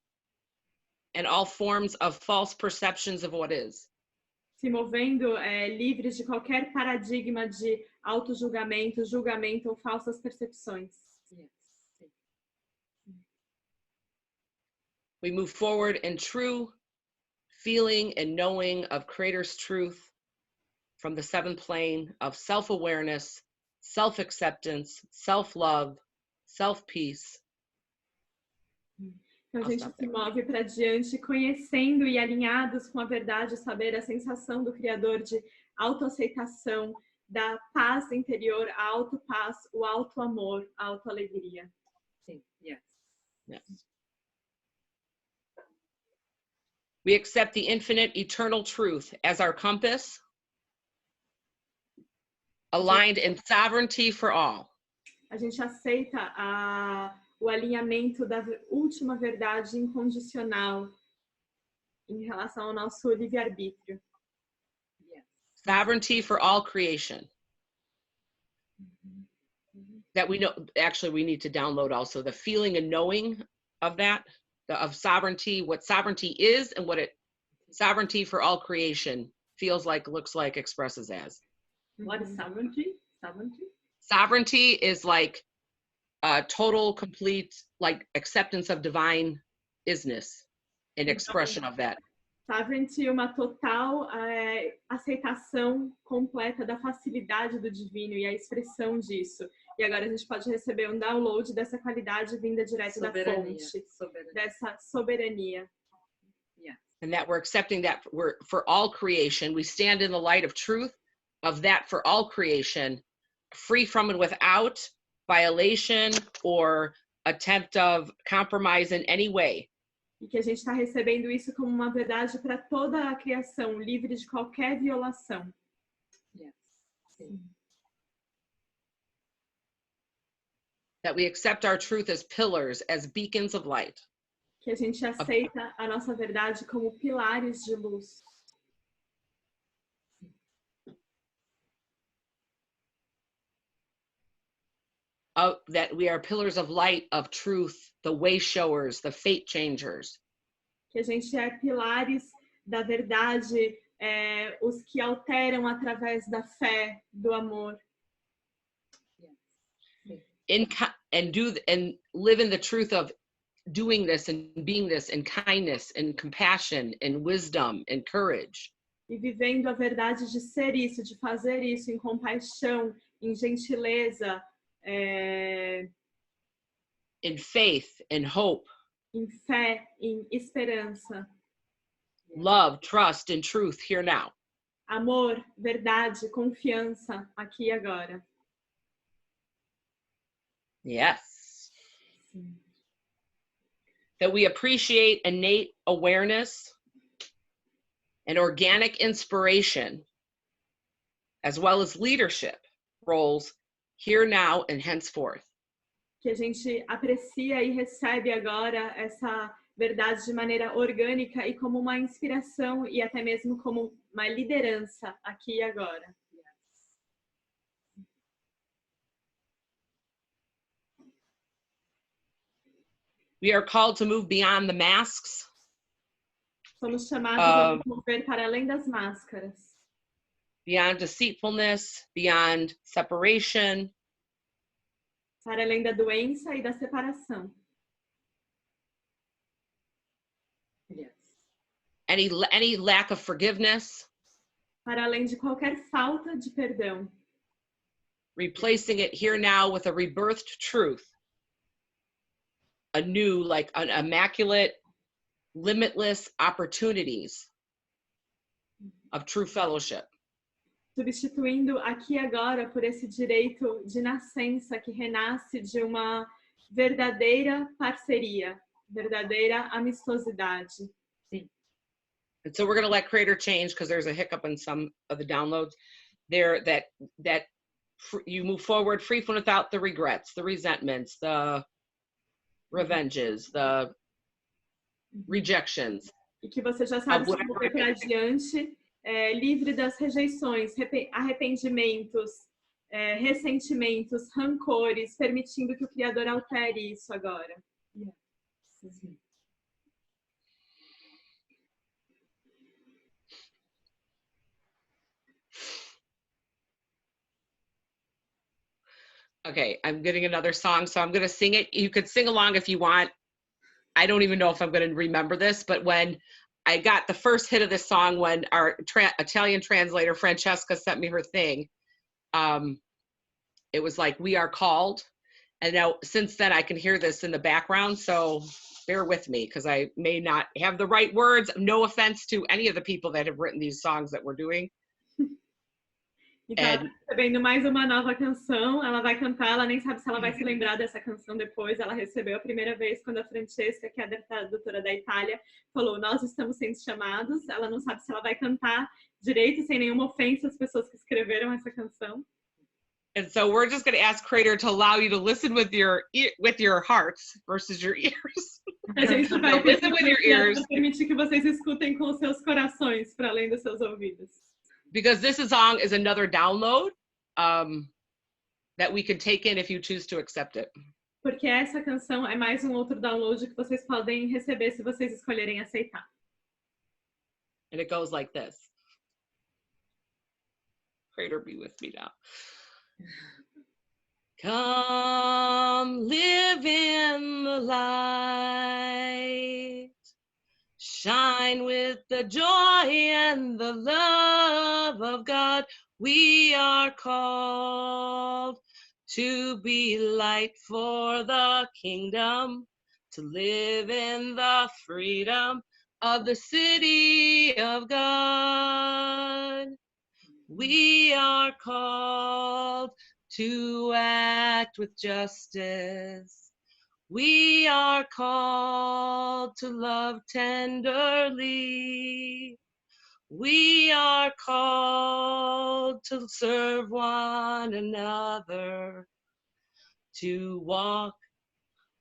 and all forms of false perceptions of what is. Se movendo livres de qualquer paradigma de auto-julgamento, julgamento ou falsas percepções. Yes. Sim. We move forward in true feeling and knowing of Creator's truth from the seventh plane of self-awareness, self-acceptance, self-love, self-peace. Então a gente se move para diante conhecendo e alinhados com a verdade, saber a sensação do Criador de autoaceitação, da paz interior, a auto-paz, o auto-amor, a auto-alegria. Sim. Yes. Yes. We accept the infinite eternal truth as our compass, aligned in sovereignty for all. A gente aceita o alinhamento da última verdade incondicional em relação ao nosso livre-arbítrio. Yes. Sovereignty for all creation. That we know, actually we need to download also the feeling and knowing of that, of sovereignty, what sovereignty is and what sovereignty for all creation feels like, looks like, expresses as. What is sovereignty? Sovereignty? Sovereignty is like a total, complete, like acceptance of divine isness and expression of that. Sovereignty é uma total aceitação completa da facilidade do divino e a expressão disso. E agora a gente pode receber um download dessa qualidade vinda direto da fonte, dessa soberania. Yeah. And that we're accepting that for all creation, we stand in the light of truth of that for all creation, free from and without violation or attempt of compromise in any way. E que a gente está recebendo isso como uma verdade para toda a criação, livre de qualquer violação. Yes. That we accept our truth as pillars, as beacons of light. Que a gente aceita a nossa verdade como pilares de luz. That we are pillars of light, of truth, the way showers, the fate changers. Que a gente é pilares da verdade, os que alteram através da fé, do amor. And live in the truth of doing this and being this in kindness and compassion and wisdom and courage. E vivendo a verdade de ser isso, de fazer isso em compaixão, em gentileza, in faith and hope. Em fé, em esperança. Love, trust, and truth here now. Amor, verdade, confiança, aqui e agora. Yes. That we appreciate innate awareness and organic inspiration, as well as leadership roles here now and henceforth. Que a gente aprecia e recebe agora essa verdade de maneira orgânica e como uma inspiração e até mesmo como uma liderança aqui e agora. We are called to move beyond the masks. Somos chamados a mover para além das máscaras. Beyond deceitfulness, beyond separation. Para além da doença e da separação. Yes. Any lack of forgiveness. Para além de qualquer falta de perdão. Replacing it here now with a rebirthed truth. A new, like an immaculate, limitless opportunities of true fellowship. Substituindo aqui e agora por esse direito de nascença que renasce de uma verdadeira parceria, verdadeira amistosidade. Sim. And so we're going to let Creator change because there's a hiccup in some of the downloads there that you move forward free from without the regrets, the resentments, the revenges, the rejections. E que você já sabe se mover para adiante, livre das rejeições, arrependimentos, ressentimentos, rancores, permitindo que o Criador altere isso agora. Yes. Okay, I'm getting another song, so I'm going to sing it. You could sing along if you want. I don't even know if I'm going to remember this, but when I got the first hit of this song, when our Italian translator, Francesca, sent me her thing, it was like, "We are called." And now, since then, I can hear this in the background, so bear with me, because I may not have the right words. No offense to any of the people that have written these songs that we're doing. E tá recebendo mais uma nova canção, ela vai cantar, ela nem sabe se ela vai se lembrar dessa canção depois, ela recebeu a primeira vez quando a Francesca, que é a tradutora da Itália, falou, nós estamos sendo chamados, ela não sabe se ela vai cantar direito, sem nenhuma ofensa às pessoas que escreveram essa canção. And so we're just going to ask Creator to allow you to listen with your hearts versus your ears. A gente vai listen with your ears. Permitir que vocês escutem com os seus corações, para além dos seus ouvidos. Because this song is another download that we can take in if you choose to accept it. Porque essa canção é mais um outro download que vocês podem receber se vocês escolherem aceitar. And it goes like this. Creator be with me now. Come live in the light. Shine with the joy and the love of God. We are called to be light for the kingdom, to live in the freedom of the city of God. We are called to act with justice. We are called to love tenderly. We are called to serve one another, to walk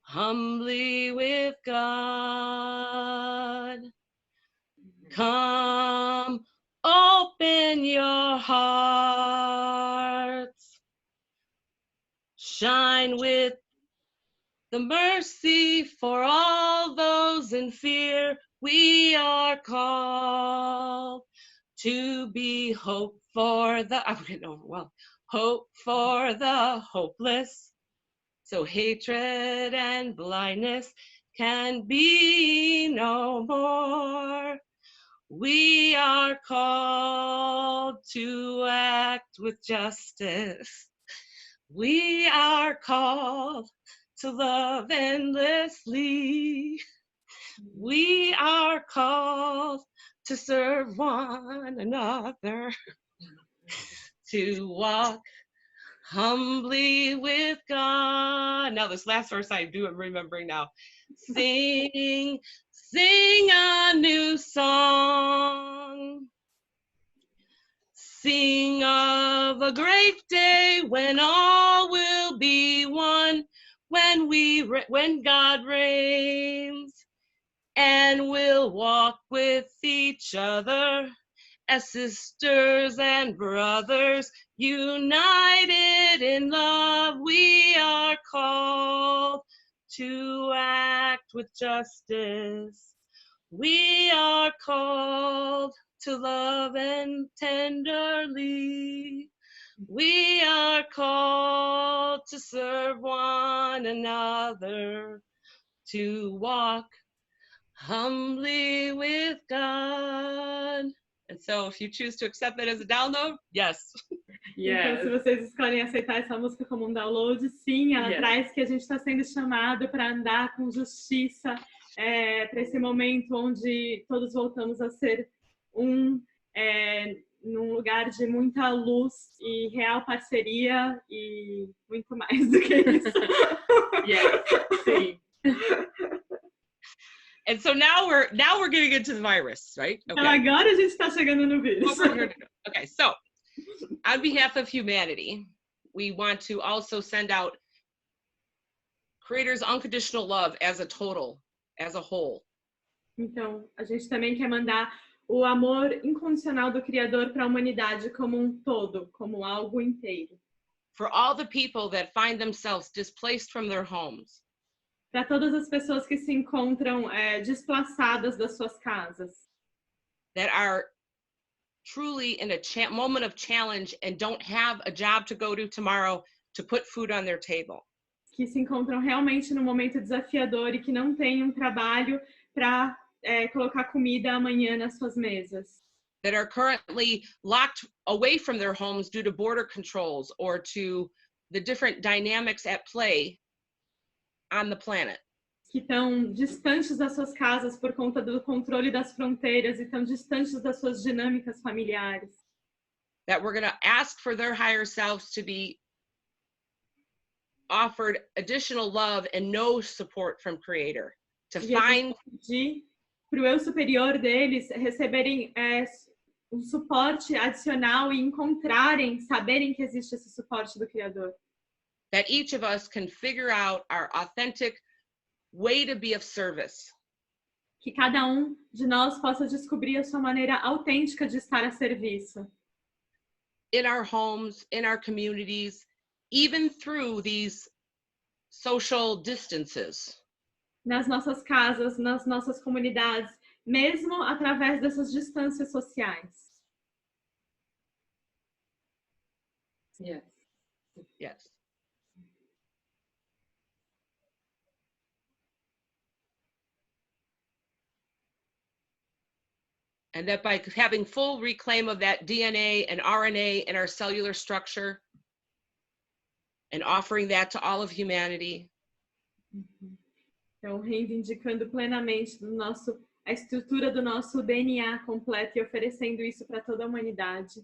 humbly with God. Come, open your hearts. Shine with the mercy for all those in fear. We are called to be hope for the, I'm getting overwhelmed, hope for the hopeless, so hatred and blindness can be no more. We are called to act with justice. We are called to love endlessly. We are called to serve one another, to walk humbly with God. Now this last verse I do am remembering now. Sing, sing a new song. Sing of a great day when all will be one, when God reigns, and we'll walk with each other as sisters and brothers, united in love. We are called to act with justice. We are called to love and tenderly. We are called to serve one another, to walk humbly with God. And so if you choose to accept that as a download, yes. Então, se vocês escolhem aceitar essa música como um download, sim, ela traz que a gente está sendo chamado para andar com justiça, para esse momento onde todos voltamos a ser num lugar de muita luz e real parceria e muito mais do que isso. Sim. And so now we're getting into the virus, right? Okay. Então agora a gente está chegando no vírus. Okay, so on behalf of humanity, we want to also send out Creator's unconditional love as a total, as a whole. Então, a gente também quer mandar o amor incondicional do Criador para a humanidade como um todo, como algo inteiro. For all the people that find themselves displaced from their homes. Para todas as pessoas que se encontram desplaçadas das suas casas. That are truly in a moment of challenge and don't have a job to go to tomorrow to put food on their table. Que se encontram realmente num momento desafiador e que não têm um trabalho para colocar comida amanhã nas suas mesas. That are currently locked away from their homes due to border controls or to the different dynamics at play on the planet. Que estão distantes das suas casas por conta do controle das fronteiras e estão distantes das suas dinâmicas familiares. That we're going to ask for their higher selves to be offered additional love and no support from Creator. To find para o eu superior deles receberem suporte adicional e encontrarem, saberem que existe esse suporte do Criador. That each of us can figure out our authentic way to be of service. Que cada de nós possa descobrir a sua maneira autêntica de estar a serviço. In our homes, in our communities, even through these social distances. Nas nossas casas, nas nossas comunidades, mesmo através dessas distâncias sociais. Yes. Yes. And that by having full reclaim of that DNA and RNA in our cellular structure and offering that to all of humanity. Então, reivindicando plenamente a estrutura do nosso DNA completo e oferecendo isso para toda a humanidade.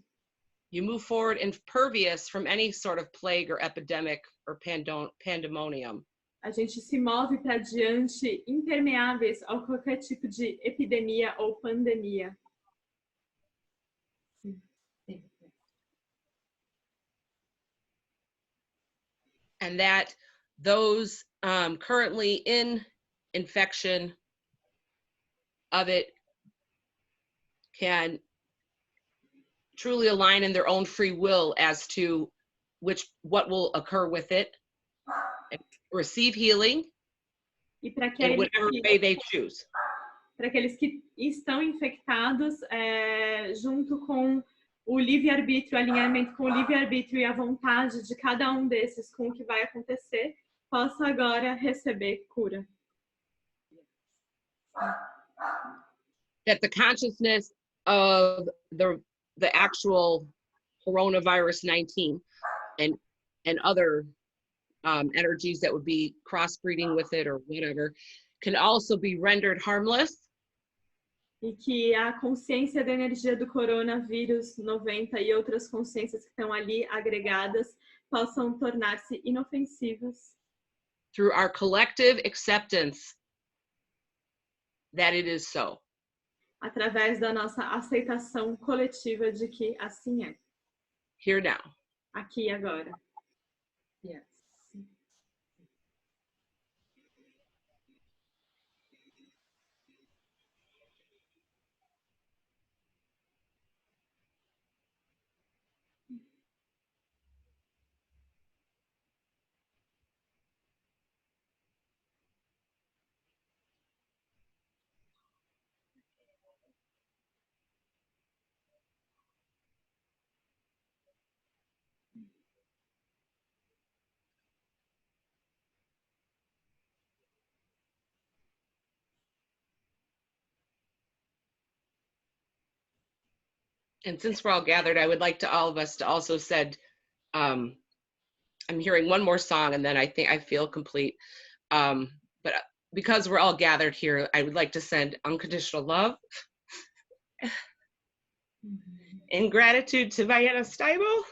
You move forward impervious from any sort of plague or epidemic or pandemonium. A gente se move para diante impermeáveis a qualquer tipo de epidemia ou pandemia. And that those currently in infection of it can truly align in their own free will as to what will occur with it, and receive healing E para in whatever way they choose. Para aqueles que estão infectados, junto com o livre-arbítrio, o alinhamento com o livre-arbítrio e a vontade de cada um desses com o que vai acontecer, possa agora receber cura. That the consciousness of the actual coronavirus 19 and other energies that would be crossbreeding with it or whatever can also be rendered harmless. E que a consciência da energia do coronavírus 90 e outras consciências que estão ali agregadas possam tornar-se inofensivas. Through our collective acceptance that it is so. Através da nossa aceitação coletiva de que assim é. Here now. Aqui e agora. Yes. And since we're all gathered, I would like to all of us to also said, I'm hearing one more song and then I think I feel complete. But because we're all gathered here, I would like to send unconditional love and gratitude to Vienna Steibel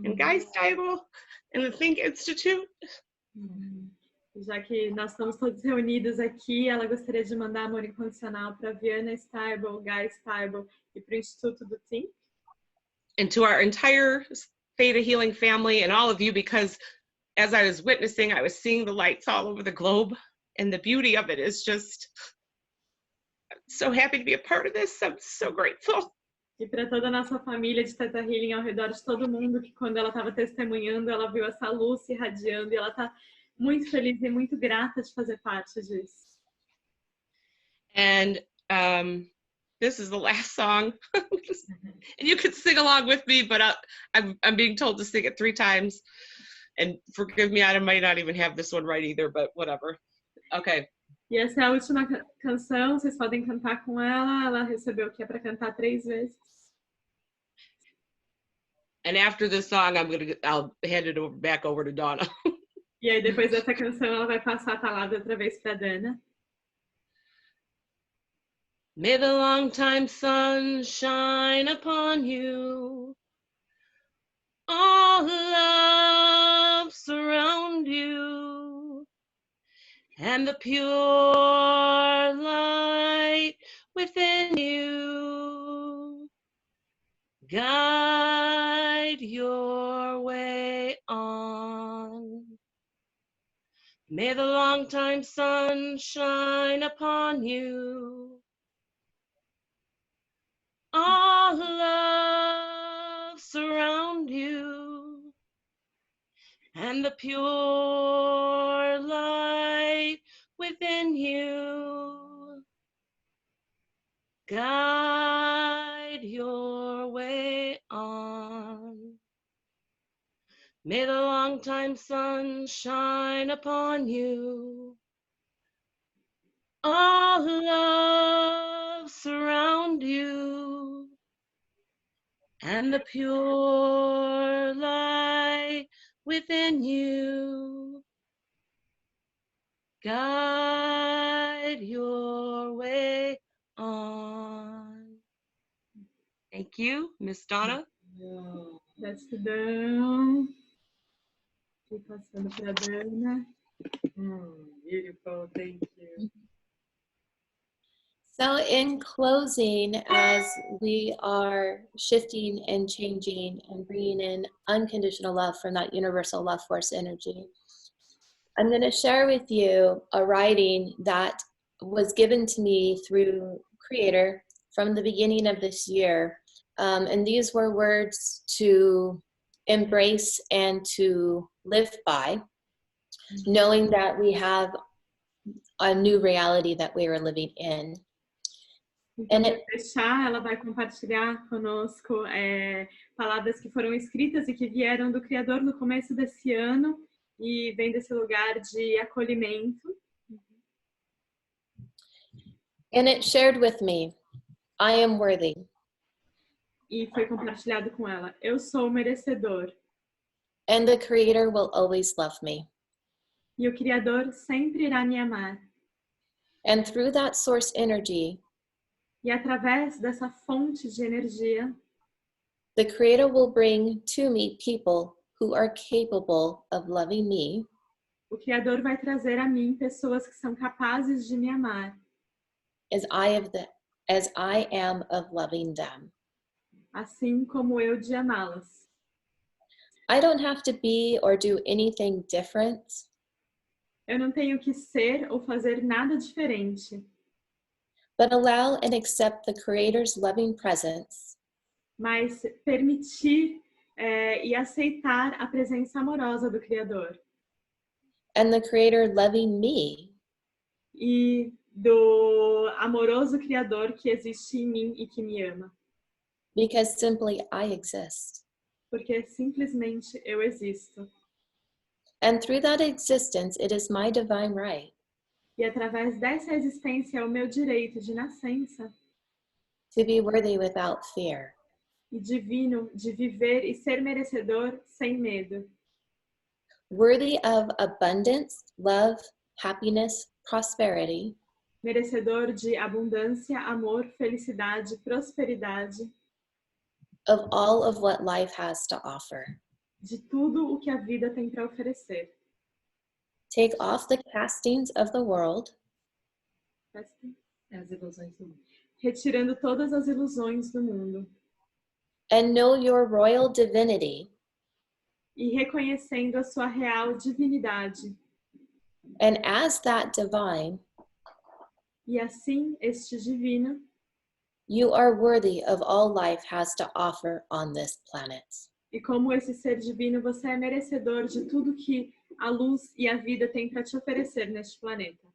and Guy Steibel and the Think Institute. Já que nós estamos todos reunidos aqui, ela gostaria de mandar amor incondicional para Viana Steibel, Guy Steibel e para o Instituto do Think. And to our entire ThetaHealing family and all of you, because as I was witnessing, I was seeing the lights all over the globe, and the beauty of it is just, I'm so happy to be a part of this. I'm so grateful. E para toda a nossa família de ThetaHealing ao redor de todo mundo, que quando ela estava testemunhando, ela viu essa luz se irradiando e ela está muito feliz e muito grata de fazer parte disso. And this is the last song. And you can sing along with me, but I'm being told to sing it 3 times. And forgive me, I might not even have this one right either, but whatever. Okay. E essa é a última canção, vocês podem cantar com ela. Ela recebeu o que é para cantar 3 vezes. And after this song, I'll hand it back over to Dawna. E aí depois dessa canção ela vai passar a palavra outra vez para Dana. May the long time sun shine upon you. All love surround you. And the pure light within you guide your way on. May the long time sun shine upon you. All love surround you, and the pure light within you guide your way on. May the long-time sun shine upon you. All love surround you. And the pure light within you guide your way on. Thank you, Miss Dawna. Gratidão. E passando para a Dawna. Beautiful, thank you. So in closing, as we are shifting and changing and bringing in unconditional love from that universal love force energy, I'm going to share with you a writing that was given to me through Creator from the beginning of this year. And these were words to embrace and to live by, knowing that we have a new reality that we are living in. Então, para fechar, ela vai compartilhar conosco palavras que foram escritas e que vieram do Criador no começo desse ano e vem desse lugar de acolhimento. And it shared with me, I am worthy. E foi compartilhado com ela. Eu sou merecedor. And the Creator will always love me. E o Criador sempre irá me amar. And through that source energy, e através dessa fonte de energia, the Creator will bring to me people who are capable of loving me, o Criador vai trazer a mim pessoas que são capazes de me amar, as I am of loving them. assim como eu de amá-las. I don't have to be or do anything different, Eu não tenho que ser ou fazer nada diferente, but allow and accept the Creator's loving presence, mas permitir e aceitar a presença amorosa do Criador and the Creator loving me, e do amoroso Criador que existe em mim e que me ama, because simply I exist. porque simplesmente eu existo. And through that existence, it is my divine right E através dessa existência é o meu direito de nascença to be worthy without fear, e divino de viver e ser merecedor sem medo, worthy of abundance, love, happiness, prosperity, merecedor de abundância, amor, felicidade, prosperidade, of all of what life has to offer. de tudo o que a vida tem para oferecer. Take off the castings of the world, As ilusões do mundo. Retirando todas as ilusões do mundo and know your royal divinity, e reconhecendo a sua real divinidade. and as that divine, E assim, este divino, you are worthy of all life has to offer on this planet. e como esse ser divino, você é merecedor de tudo que a luz e a vida têm para te oferecer neste planeta.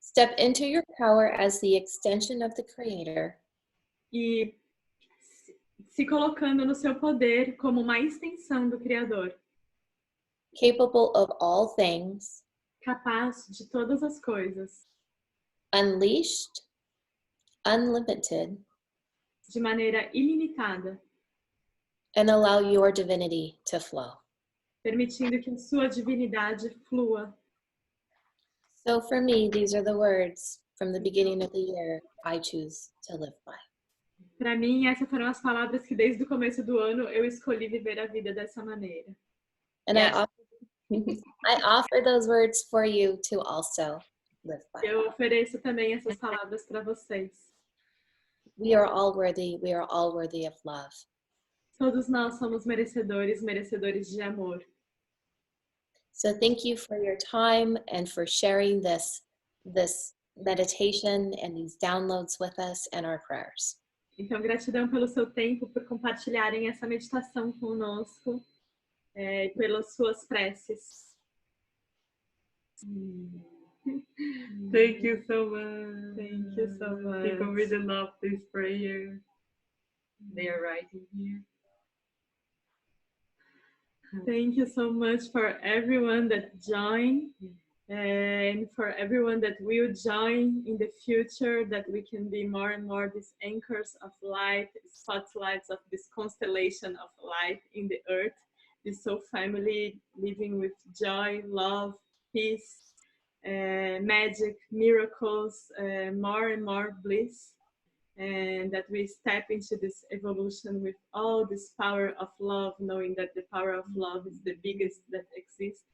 Step into your power as the extension of the Creator, E se colocando no seu poder como uma extensão do Criador, capable of all things, capaz de todas as coisas, unleashed, unlimited, de maneira ilimitada, and allow your divinity to flow. permitindo que a sua divinidade flua. So for me, these are the words from the beginning of the year I choose to live by. Para mim, essas foram as palavras que desde o começo do ano eu escolhi viver a vida dessa maneira. And Yes. I offer those words for you to also live by. Eu ofereço também essas palavras para vocês. We are all worthy. We are all worthy of love. Todos nós somos merecedores, merecedores de amor. So thank you for your time and for sharing this meditation and these downloads with us and our prayers. Então, gratidão pelo seu tempo, por compartilharem essa meditação conosco, e pelas suas preces. Thank you so much. Thank you so much. People really love this prayer. They are writing here. Thank you so much for everyone that joined and for everyone that will join in the future, that we can be more and more these anchors of light, spotlights of this constellation of light in the earth, this soul family living with joy, love, peace, magic, miracles, more and more bliss, and that we step into this evolution with all this power of love, knowing that the power of love is the biggest that exists.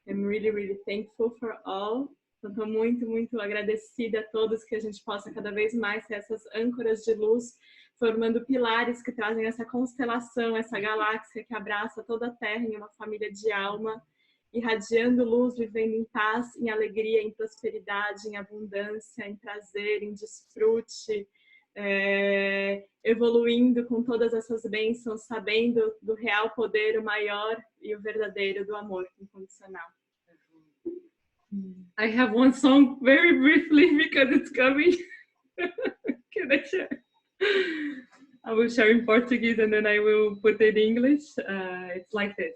I'm really, really thankful for all. Então, estou muito, muito agradecida a todos, que a gente possa cada vez mais ser essas âncoras de luz, formando pilares que trazem essa constelação, essa galáxia que abraça toda a Terra em uma família de alma, irradiando luz, vivendo em paz, em alegria, em prosperidade, em abundância, em prazer, em desfrute, evoluindo com todas essas bênçãos, sabendo do real poder, o maior e o verdadeiro do amor incondicional. I have one song very briefly because it's coming. Can I share? I will share in Portuguese and then I will put it in English. It's like this.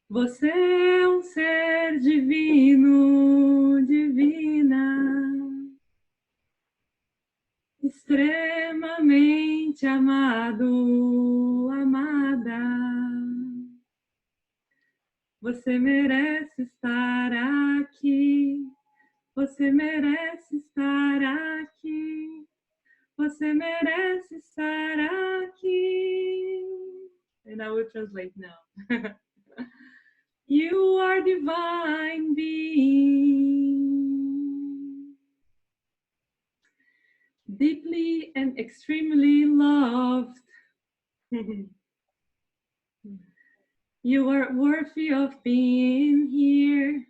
Você é ser divino, divina, extremamente amado, amada. Você merece estar aqui. Você merece estar aqui. Você merece estar aqui. And I will translate now. You are divine being, deeply and extremely loved. You are worthy of being here.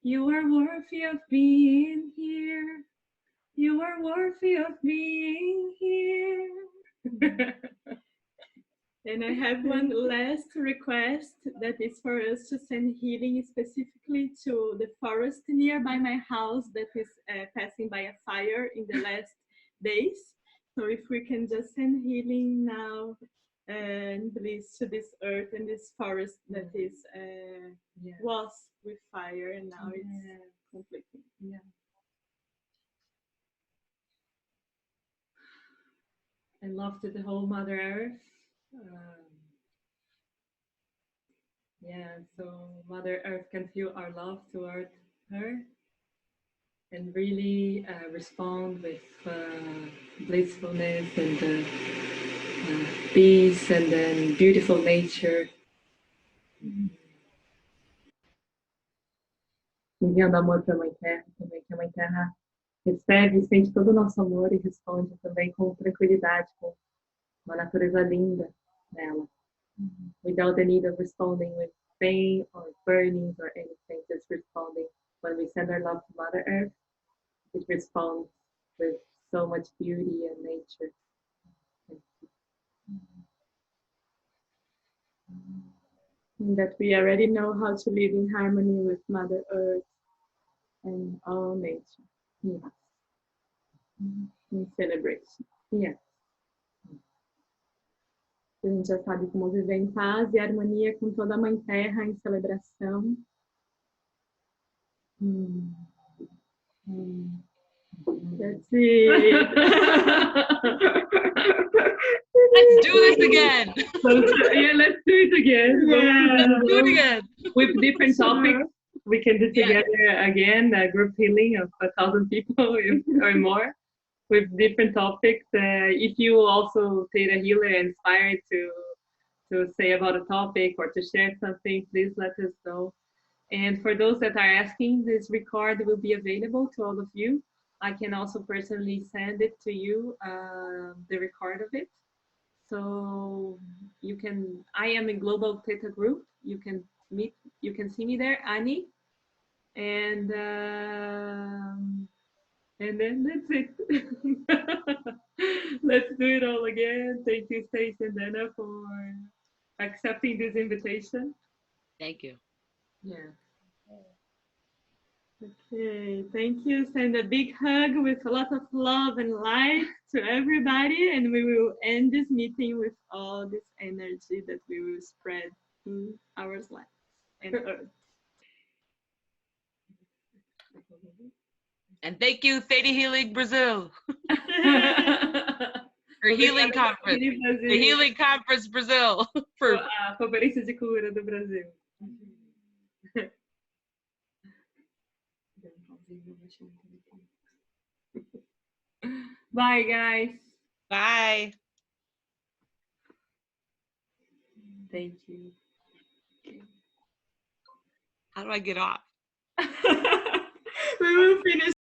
You are worthy of being here. You are worthy of being here. And I have one last request that is for us to send healing specifically to the forest nearby my house that is passing by a fire in the last days. So if we can just send healing now and bliss to this earth and this forest that is was with fire and now it's completely. Yeah. And love to the whole Mother Earth. So Mother Earth can feel our love toward her and really respond with blissfulness and peace and then beautiful nature. Enviando amor para a Mãe Terra também, que a Mãe Terra recebe e sente todo o nosso amor e responde também com tranquilidade, com uma natureza linda nela. Without the need of responding with pain or burnings or anything, just responding. When we send our love to Mother Earth, it responds with so much beauty and nature. And that we already know how to live in harmony with Mother Earth and all nature. Yes. In celebration. Yes. A gente já sabe como viver em paz e harmonia com toda a Mãe Terra em celebração. That's it. Let's do this again. Let's do it again. Let's do it again. With different topics. We can do together again a group healing of 1,000 people or more with different topics. If you also Theta Healer inspired to say about a topic or to share something, please let us know. And for those that are asking, this record will be available to all of you. I can also personally send it to you, the record of it. So you can, I am in Global Theta Group. You can see me there, Annie. And then that's it. Let's do it all again. Thank you, Stacy and Dawna, for accepting this invitation. Thank you. Yeah. Okay, thank you. Send a big hug with a lot of love and light to everybody, and we will end this meeting with all this energy that we will spread in our lives and earth. And thank you, ThetaHealing Brazil. For healing conference. The Healing Conference Brazil. For a Conferência de Cura do Brasil. Bye, guys. bye. Thank you. How do I get off? We will finish